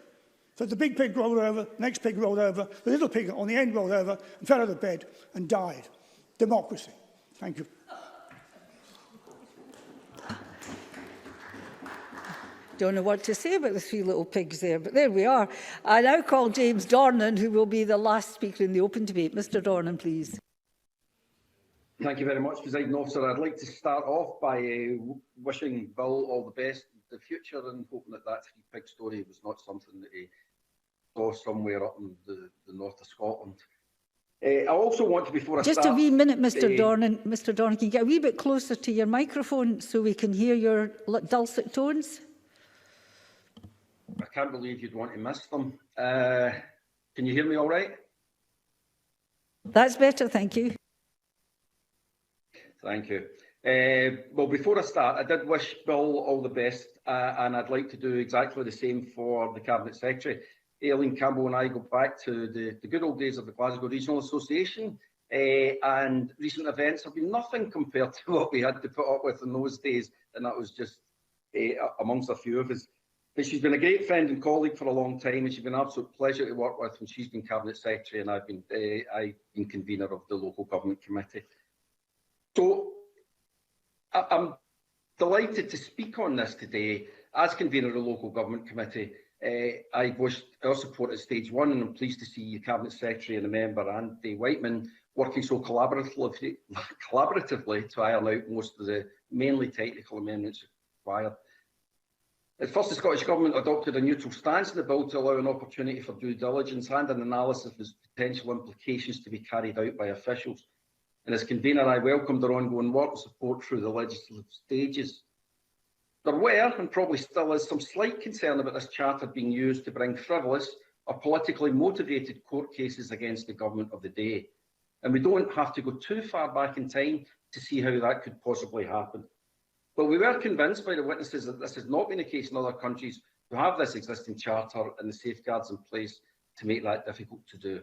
So the big pig rolled over, the next pig rolled over, the little pig on the end rolled over and fell out of bed and died. Democracy. Thank you. Don't know what to say about the 3 little pigs there, but there we are. I now call James Dornan, who will be the last speaker in the open debate. Mr Dornan, please. Thank you very much, Presiding Officer. I'd like to start off by wishing Bill all the best in the future and hoping that that 3 pig story was not something that he saw somewhere up in the north of Scotland. I also want to, before I start... Just a wee minute, Mr Dornan. Mr Dornan, can you get a wee bit closer to your microphone so we can hear your dulcet tones? I can't believe you'd want to miss them. Can you hear me all right? That's better, thank you. Thank you. Well, before I start, I did wish Bill all the best, and I'd like to do exactly the same for the Cabinet Secretary. Aileen Campbell and I go back to the good old days of the Glasgow Regional Association, and recent events have been nothing compared to what we had to put up with in those days, and that was just amongst a few of us. But she's been a great friend and colleague for a long time, and she's been an absolute pleasure to work with when she's been Cabinet Secretary and I've been convener of the Local Government Committee. So I'm delighted to speak on this today. As convener of the Local Government Committee, I wished our support at stage 1, and I'm pleased to see the Cabinet Secretary and the member, Andy Whiteman, working so collaboratively to iron out most of the mainly technical amendments required. At first, the Scottish Government adopted a neutral stance in the bill to allow an opportunity for due diligence and an analysis of its potential implications to be carried out by officials. And as convener, I welcomed their ongoing work and support through the legislative stages. There were, and probably still is, some slight concern about this charter being used to bring frivolous or politically motivated court cases against the government of the day. And we don't have to go too far back in time to see how that could possibly happen. But we were convinced by the witnesses that this has not been the case in other countries who have this existing charter and the safeguards in place to make that difficult to do.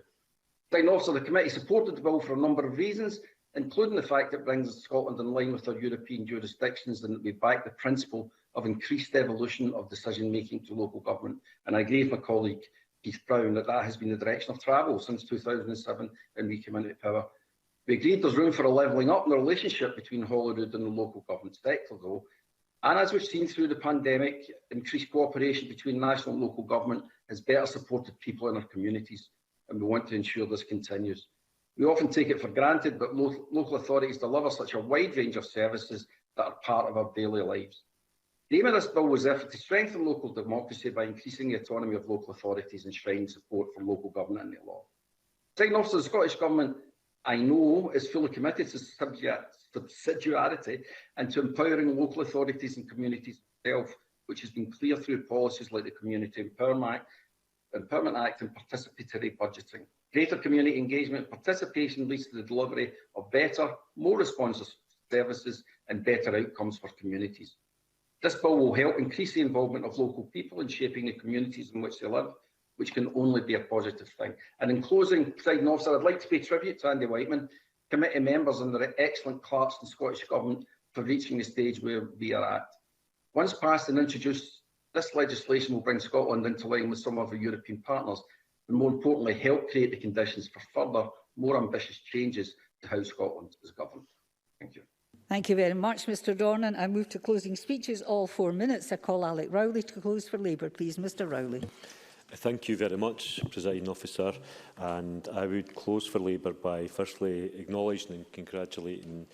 And also, the committee supported the bill for a number of reasons, including the fact that it brings Scotland in line with our European jurisdictions and that we back the principle of increased evolution of decision-making to local government. And I agree with my colleague Keith Brown that that has been the direction of travel since 2007 when we came into power. We agreed there's room for a levelling up in the relationship between Holyrood and the local government sector, though. And as we've seen through the pandemic, increased cooperation between national and local government has better supported people in our communities, and we want to ensure this continues. We often take it for granted, but local authorities deliver such a wide range of services that are part of our daily lives. The aim of this bill was therefore to strengthen local democracy by increasing the autonomy of local authorities and enshrining support for local government in the law. Presiding Officer, the Scottish Government, I know, is fully committed to subsidiarity and to empowering local authorities and communities themselves, which has been clear through policies like the Community Empowerment Act and participatory budgeting. Greater community engagement and participation leads to the delivery of better, more responsive services and better outcomes for communities. This bill will help increase the involvement of local people in shaping the communities in which they live, which can only be a positive thing. And in closing, Presiding Officer, I'd like to pay tribute to Andy Whiteman, committee members and their excellent clerks and Scottish Government for reaching the stage where we are at. Once passed and introduced, this legislation will bring Scotland into line with some of our European partners, and more importantly, help create the conditions for further, more ambitious changes to how Scotland is governed. Thank you. Thank you very much, Mr Dornan. I move to closing speeches, all 4 minutes. I call Alec Rowley to close for Labour. Please, Mr Rowley. Thank you very much, Presiding Officer. And I would close for Labour by firstly acknowledging and congratulating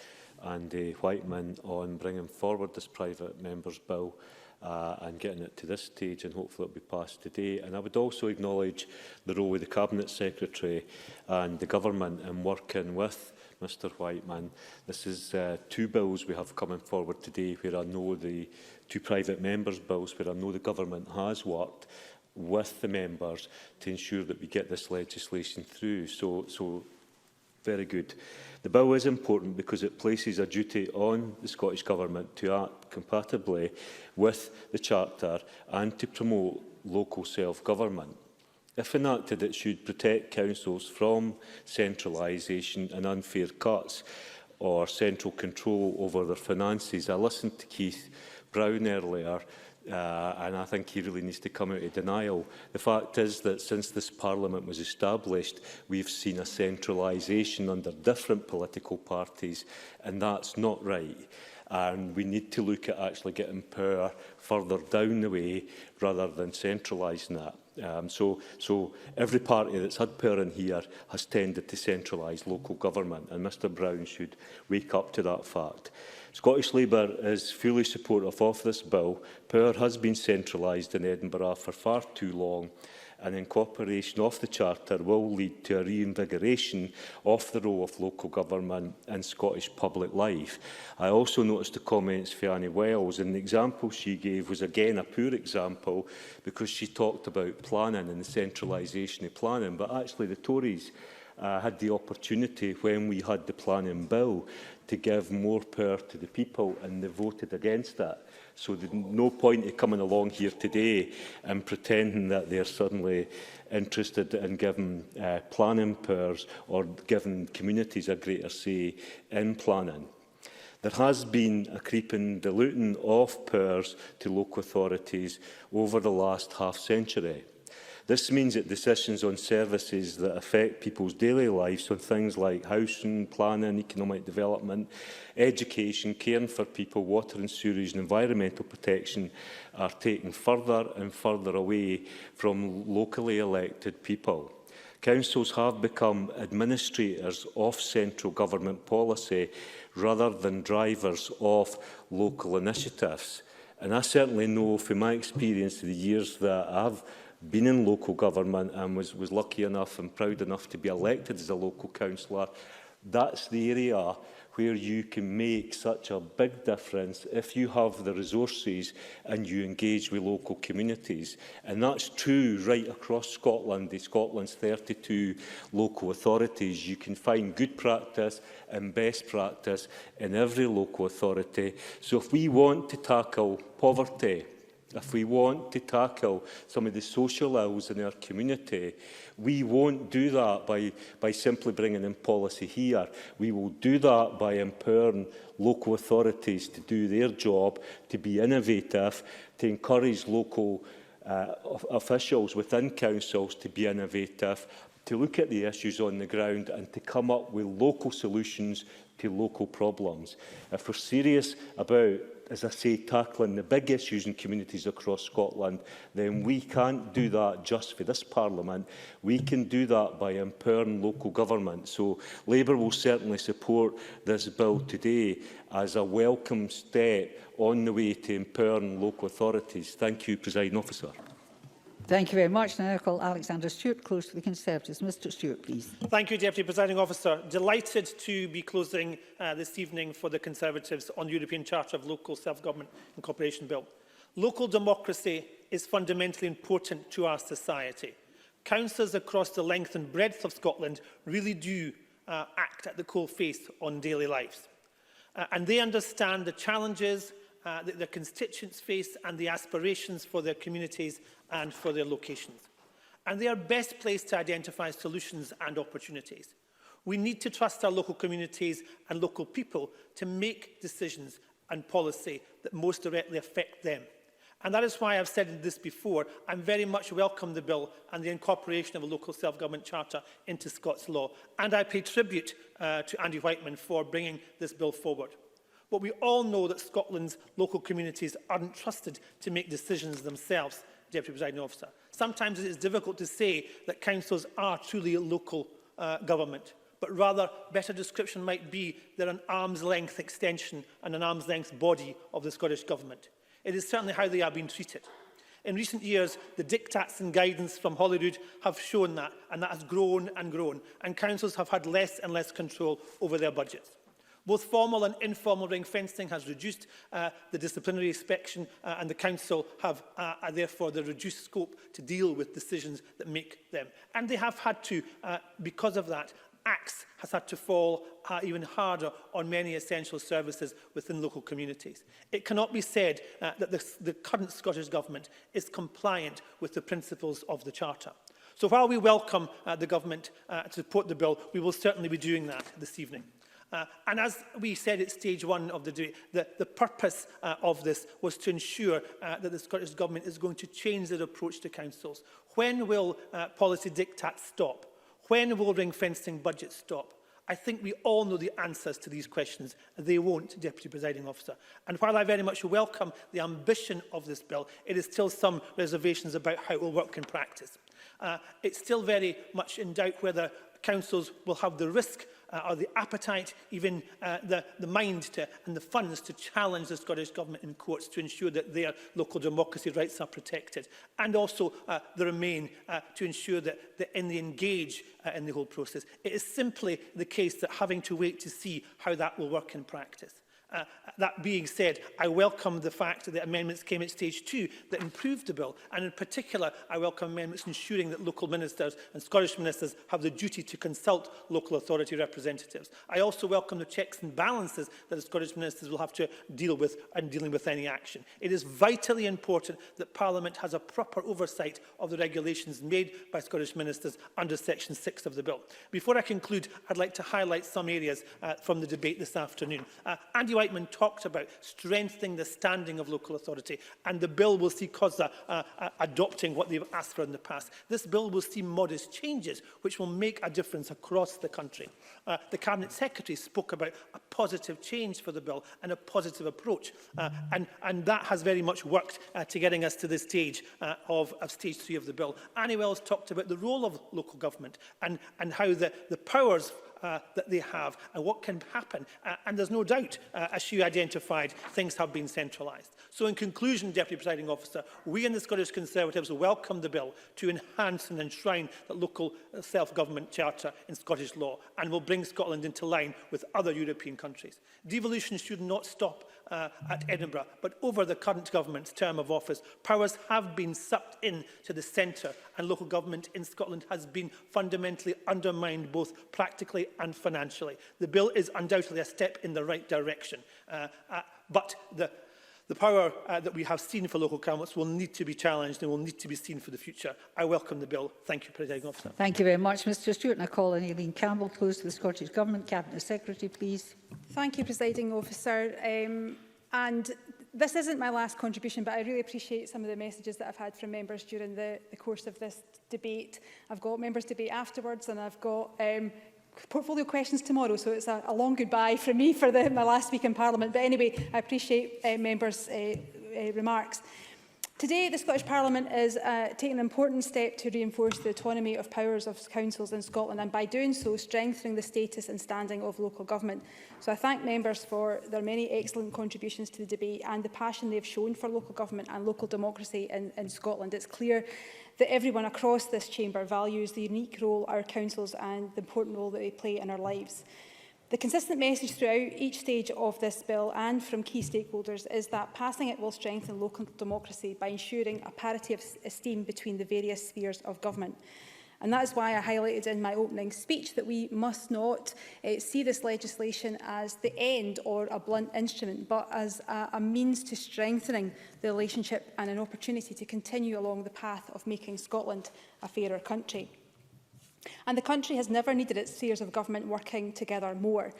Andy Whiteman on bringing forward this private member's bill and getting it to this stage, and hopefully it will be passed today. And I would also acknowledge the role of the Cabinet Secretary and the Government in working with Mr Whiteman. This is 2 bills we have coming forward today where I know the 2 private members' bills where I know the Government has worked with the members to ensure that we get this legislation through. So very good. The bill is important because it places a duty on the Scottish Government to act compatibly with the Charter and to promote local self-government. If enacted, it should protect councils from centralisation and unfair cuts or central control over their finances. I listened to Keith Brown earlier, and I think he really needs to come out of denial. The fact is that since this Parliament was established, we've seen a centralisation under different political parties, and that's not right. And we need to look at actually getting power further down the way rather than centralising that. So every party that's had power in here has tended to centralise local government, and Mr Brown should wake up to that fact. Scottish Labour is fully supportive of this bill. Power has been centralised in Edinburgh for far too long, and incorporation of the Charter will lead to a reinvigoration of the role of local government in Scottish public life. I also noticed the comments from Annie Wells, and the example she gave was again a poor example because she talked about planning and the centralisation of planning, but actually the Tories had the opportunity when we had the planning bill to give more power to the people, and they voted against that. So there's no point in coming along here today and pretending that they're suddenly interested in giving planning powers or giving communities a greater say in planning. There has been a creeping diluting of powers to local authorities over the last half-century. This means that decisions on services that affect people's daily lives, on things like housing, planning, economic development, education, caring for people, water and sewerage and environmental protection, are taken further and further away from locally elected people. Councils have become administrators of central government policy rather than drivers of local initiatives. And I certainly know from my experience of the years that I've been in local government and was lucky enough and proud enough to be elected as a local councillor, that's the area where you can make such a big difference if you have the resources and you engage with local communities. And that's true right across Scotland, Scotland's 32 local authorities. You can find good practice and best practice in every local authority. So if we want to tackle poverty, if we want to tackle some of the social ills in our community, we won't do that by simply bringing in policy here. We will do that by empowering local authorities to do their job, to be innovative, to encourage local officials within councils to be innovative, to look at the issues on the ground and to come up with local solutions to local problems. If we're serious about, as I say, tackling the big issues in communities across Scotland, then we can't do that just for this Parliament. We can do that by empowering local government. So Labour will certainly support this bill today as a welcome step on the way to empowering local authorities. Thank you, Presiding Officer. Thank you very much. Now I call Alexander Stewart, close to the Conservatives. Mr Stewart, please. Thank you, Deputy Presiding Officer. Delighted to be closing this evening for the Conservatives on the European Charter of Local Self-Government and Cooperation Bill. Local democracy is fundamentally important to our society. Councils across the length and breadth of Scotland really do act at the coalface on daily lives. And they understand the challenges that their constituents face and the aspirations for their communities and for their locations. And they are best placed to identify solutions and opportunities. We need to trust our local communities and local people to make decisions and policy that most directly affect them. And that is why I've said this before. I very much welcome the bill and the incorporation of a local self-government charter into Scots law. And I pay tribute to Andy Whiteman for bringing this bill forward. But we all know that Scotland's local communities aren't trusted to make decisions themselves, Deputy Presiding Officer. Sometimes it is difficult to say that councils are truly a local government, but rather better description might be they're an arm's length extension and an arm's length body of the Scottish Government. It is certainly how they are being treated. In recent years, the diktats and guidance from Holyrood have shown that, and that has grown and grown, and councils have had less and less control over their budgets. Both formal and informal ring fencing has reduced the disciplinary inspection and the council have therefore the reduced scope to deal with decisions that make them. And they have had to, because of that, axe has had to fall even harder on many essential services within local communities. It cannot be said that the current Scottish Government is compliant with the principles of the Charter. So while we welcome the Government to support the bill, we will certainly be doing that this evening. And as we said at stage one of the debate, the purpose of this was to ensure that the Scottish Government is going to change their approach to councils. When will policy diktats stop? When will ring fencing budgets stop? I think we all know the answers to these questions. They won't, Deputy Presiding Officer. And while I very much welcome the ambition of this bill, it is still some reservations about how it will work in practice. It's still very much in doubt whether councils will have the risk or the appetite, even the mind and the funds to challenge the Scottish Government in courts to ensure that their local democracy rights are protected, and also the remain to ensure that they engage in the whole process. It is simply the case that having to wait to see how that will work in practice. That being said, I welcome the fact that amendments came at stage 2 that improved the bill, and in particular I welcome amendments ensuring that local ministers and Scottish ministers have the duty to consult local authority representatives. I also welcome the checks and balances that the Scottish ministers will have to deal with in dealing with any action. It is vitally important that Parliament has a proper oversight of the regulations made by Scottish ministers under section 6 of the bill. Before I conclude, I'd like to highlight some areas from the debate this afternoon. Andy Whiteman talked about strengthening the standing of local authority, and the bill will see COSA adopting what they've asked for in the past. This bill will see modest changes which will make a difference across the country. The Cabinet Secretary spoke about a positive change for the bill and a positive approach, and that has very much worked to getting us to this stage of stage 3 of the bill. Annie Wells talked about the role of local government and how the powers that they have and what can happen. And there's no doubt, as she identified, things have been centralised. So in conclusion, Deputy Presiding Officer, we in the Scottish Conservatives welcome the bill to enhance and enshrine the local self-government charter in Scottish law and will bring Scotland into line with other European countries. Devolution should not stop at Edinburgh, but over the current government's term of office, powers have been sucked in to the centre and local government in Scotland has been fundamentally undermined both practically and financially. The bill is undoubtedly a step in the right direction, but the power that we have seen for local governments will need to be challenged and will need to be seen for the future. I welcome the bill. Thank you, Presiding Officer. Thank you very much, Mr Stewart. And I call on Aileen Campbell, close to the Scottish Government. Cabinet Secretary, please. Thank you, Presiding Officer. And This isn't my last contribution, but I really appreciate some of the messages that I've had from members during the course of this debate. I've got members' debate afterwards, and I've got portfolio questions tomorrow, so it's a long goodbye from me for my last week in Parliament. But anyway, I appreciate members' remarks. Today, the Scottish Parliament is taking an important step to reinforce the autonomy of powers of councils in Scotland, and by doing so, strengthening the status and standing of local government. So I thank members for their many excellent contributions to the debate and the passion they have shown for local government and local democracy in Scotland. It's clear that everyone across this chamber values the unique role our councils and the important role that they play in our lives. The consistent message throughout each stage of this bill and from key stakeholders is that passing it will strengthen local democracy by ensuring a parity of esteem between the various spheres of government. And that is why I highlighted in my opening speech that we must not see this legislation as the end or a blunt instrument, but as a means to strengthening the relationship and an opportunity to continue along the path of making Scotland a fairer country. And the country has never needed its spheres of government working together more.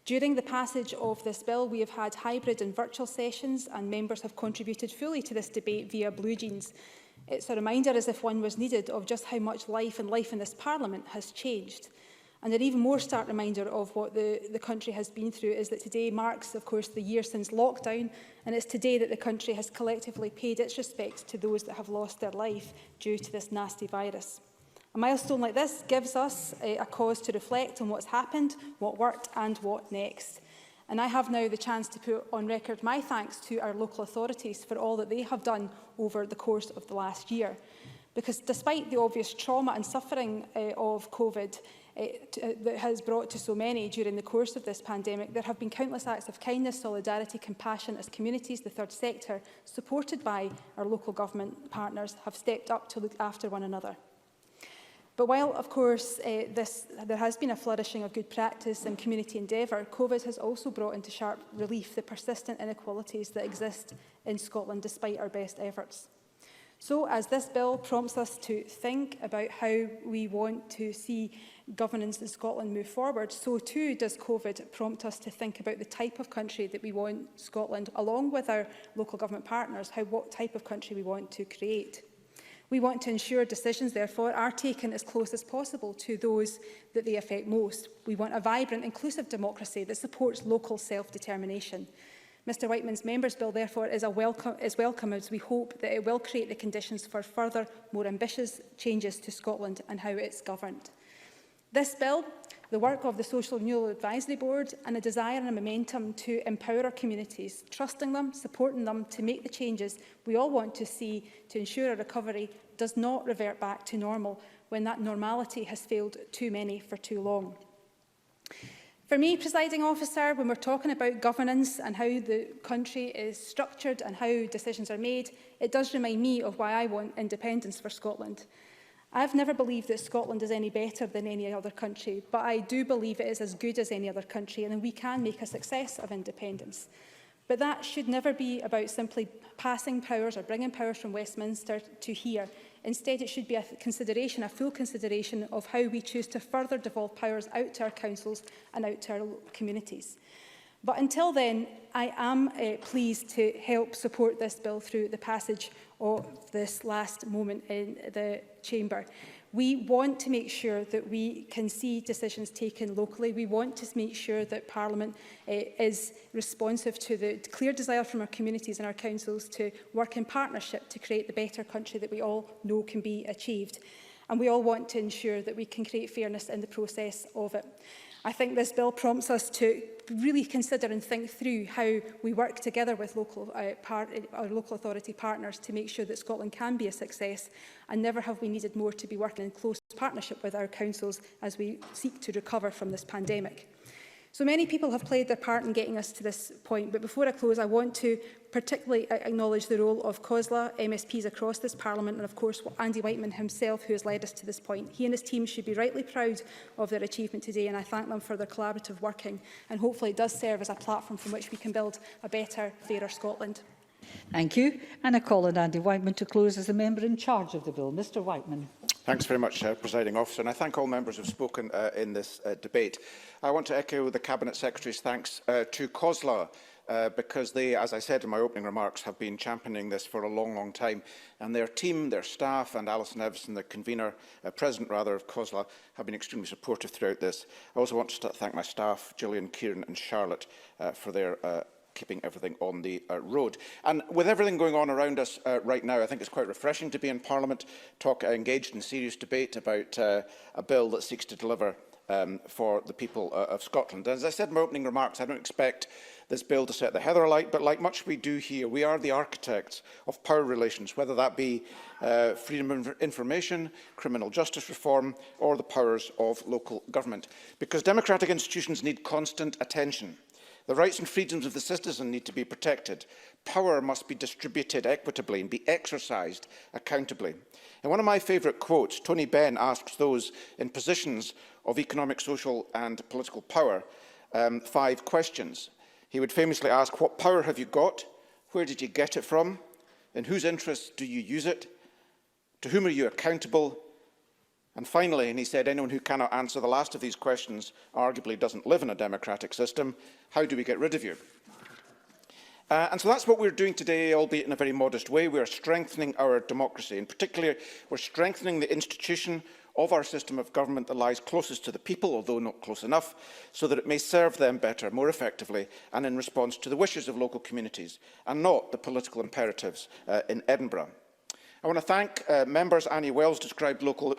During the passage of this bill, we have had hybrid and virtual sessions, and members have contributed fully to this debate via Blue Jeans. It's a reminder, as if one was needed, of just how much life in this Parliament has changed. And an even more stark reminder of what the country has been through is that today marks, of course, the year since lockdown, and it's today that the country has collectively paid its respects to those that have lost their life due to this nasty virus. A milestone like this gives us a cause to reflect on what's happened, what worked and what next. And I have now the chance to put on record my thanks to our local authorities for all that they have done over the course of the last year. Because despite the obvious trauma and suffering of COVID that has brought to so many during the course of this pandemic, there have been countless acts of kindness, solidarity, compassion as communities, the third sector, supported by our local government partners, have stepped up to look after one another. But while, of course, there has been a flourishing of good practice and community endeavour, COVID has also brought into sharp relief the persistent inequalities that exist in Scotland despite our best efforts. So, as this bill prompts us to think about how we want to see governance in Scotland move forward, so too does COVID prompt us to think about the type of country that we want Scotland, along with our local government partners, what type of country we want to create. We want to ensure decisions, therefore, are taken as close as possible to those that they affect most. We want a vibrant, inclusive democracy that supports local self-determination. Mr Whiteman's Members' Bill, therefore, is welcome as we hope that it will create the conditions for further, more ambitious changes to Scotland and how it's governed. This bill, the work of the Social Renewal Advisory Board, and a desire and a momentum to empower our communities, trusting them, supporting them to make the changes we all want to see to ensure a recovery does not revert back to normal when that normality has failed too many for too long. For me, Presiding Officer, when we're talking about governance and how the country is structured and how decisions are made, it does remind me of why I want independence for Scotland. I've never believed that Scotland is any better than any other country, but I do believe it is as good as any other country and we can make a success of independence. But that should never be about simply passing powers or bringing powers from Westminster to here. Instead, it should be a full consideration of how we choose to further devolve powers out to our councils and out to our communities. But until then, I am pleased to help support this bill through the passage of this last moment in the chamber. We want to make sure that we can see decisions taken locally. We want to make sure that Parliament is responsive to the clear desire from our communities and our councils to work in partnership to create the better country that we all know can be achieved. And we all want to ensure that we can create fairness in the process of it. I think this bill prompts us to really consider and think through how we work together with our local authority partners to make sure that Scotland can be a success, and never have we needed more to be working in close partnership with our councils as we seek to recover from this pandemic. So many people have played their part in getting us to this point, but before I close, I want to particularly acknowledge the role of COSLA, MSPs across this Parliament, and of course Andy Whiteman himself, who has led us to this point. He and his team should be rightly proud of their achievement today, and I thank them for their collaborative working, and hopefully it does serve as a platform from which we can build a better, fairer Scotland. Thank you. And I call on Andy Whiteman to close as the member in charge of the bill. Mr Whiteman. Thanks very much, Presiding Officer, and I thank all members who have spoken in this debate. I want to echo the Cabinet Secretary's thanks to COSLA because they, as I said in my opening remarks, have been championing this for a long, long time. And their team, their staff, and Alison Evison, the convener, president rather, of COSLA, have been extremely supportive throughout this. I also want to thank my staff, Gillian, Kieran and Charlotte, for their keeping everything on the road. And with everything going on around us right now, I think it's quite refreshing to be in Parliament, engaged in serious debate about a bill that seeks to deliver for the people of Scotland. As I said in my opening remarks, I don't expect this bill to set the heather alight, but like much we do here, we are the architects of power relations, whether that be freedom of information, criminal justice reform, or the powers of local government. Because democratic institutions need constant attention. The rights and freedoms of the citizen need to be protected. Power must be distributed equitably and be exercised accountably. In one of my favourite quotes, Tony Benn asks those in positions of economic, social and political power 5 questions. He would famously ask, what power have you got? Where did you get it from? In whose interests do you use it? To whom are you accountable? And finally, and he said, anyone who cannot answer the last of these questions arguably doesn't live in a democratic system. How do we get rid of you? And so that's what we're doing today, albeit in a very modest way. We are strengthening our democracy. In particular, we're strengthening the institution of our system of government that lies closest to the people, although not close enough, so that it may serve them better, more effectively, and in response to the wishes of local communities, and not the political imperatives in Edinburgh. I want to thank members. Annie Wells described local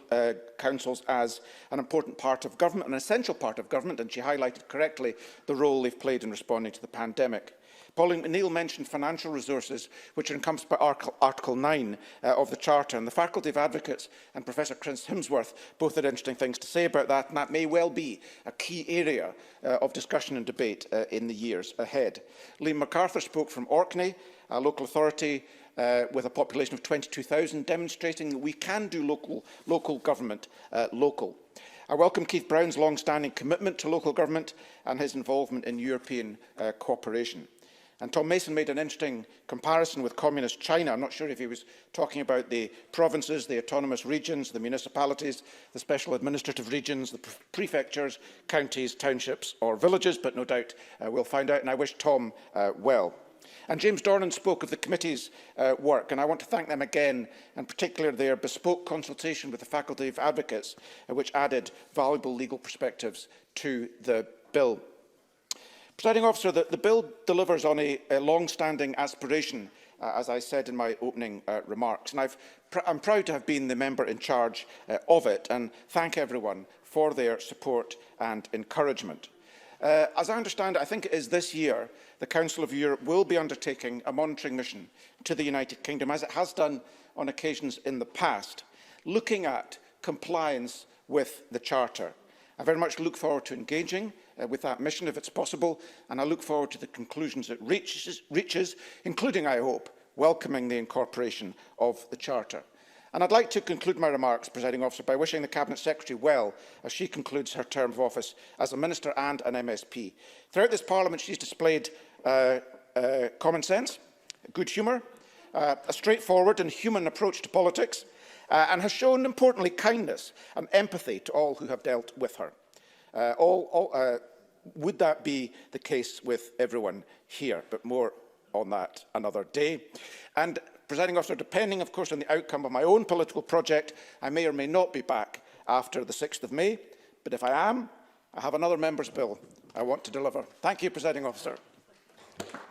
councils as an important part of government, an essential part of government, and she highlighted correctly the role they've played in responding to the pandemic. Pauline McNeill mentioned financial resources, which are encompassed by Article 9 of the Charter, and the Faculty of Advocates and Professor Chris Hemsworth both had interesting things to say about that, and that may well be a key area of discussion and debate in the years ahead. Liam MacArthur spoke from Orkney, a local authority with a population of 22,000, demonstrating that we can do local government local. I welcome Keith Brown's long-standing commitment to local government and his involvement in European cooperation. And Tom Mason made an interesting comparison with communist China. I'm not sure if he was talking about the provinces, the autonomous regions, the municipalities, the special administrative regions, the prefectures, counties, townships or villages, but no doubt we'll find out, and I wish Tom well. And James Dornan spoke of the committee's work, and I want to thank them again, and particularly their bespoke consultation with the Faculty of Advocates, which added valuable legal perspectives to the bill. Presiding Officer, the bill delivers on a long-standing aspiration, as I said in my opening remarks, and I'm proud to have been the member in charge of it, and thank everyone for their support and encouragement. As I understand it, I think it is this year, the Council of Europe will be undertaking a monitoring mission to the United Kingdom, as it has done on occasions in the past, looking at compliance with the Charter. I very much look forward to engaging with that mission, if it's possible, and I look forward to the conclusions it reaches, including, I hope, welcoming the incorporation of the Charter. And I'd like to conclude my remarks, Presiding Officer, by wishing the Cabinet Secretary well as she concludes her term of office as a Minister and an MSP. Throughout this Parliament, she's displayed common sense, good humour, a straightforward and human approach to politics, and has shown, importantly, kindness and empathy to all who have dealt with her. Would that be the case with everyone here? But more on that another day. And, Presiding Officer, depending, of course, on the outcome of my own political project, I may or may not be back after the 6th of May. But if I am, I have another member's bill I want to deliver. Thank you, Presiding Officer.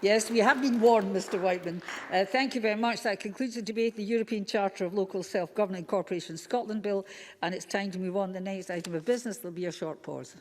Yes, we have been warned, Mr Whiteman. Thank you very much. That concludes the debate, the European Charter of Local Self-Government Corporation Scotland Bill, and it's time to move on to the next item of business. There will be a short pause.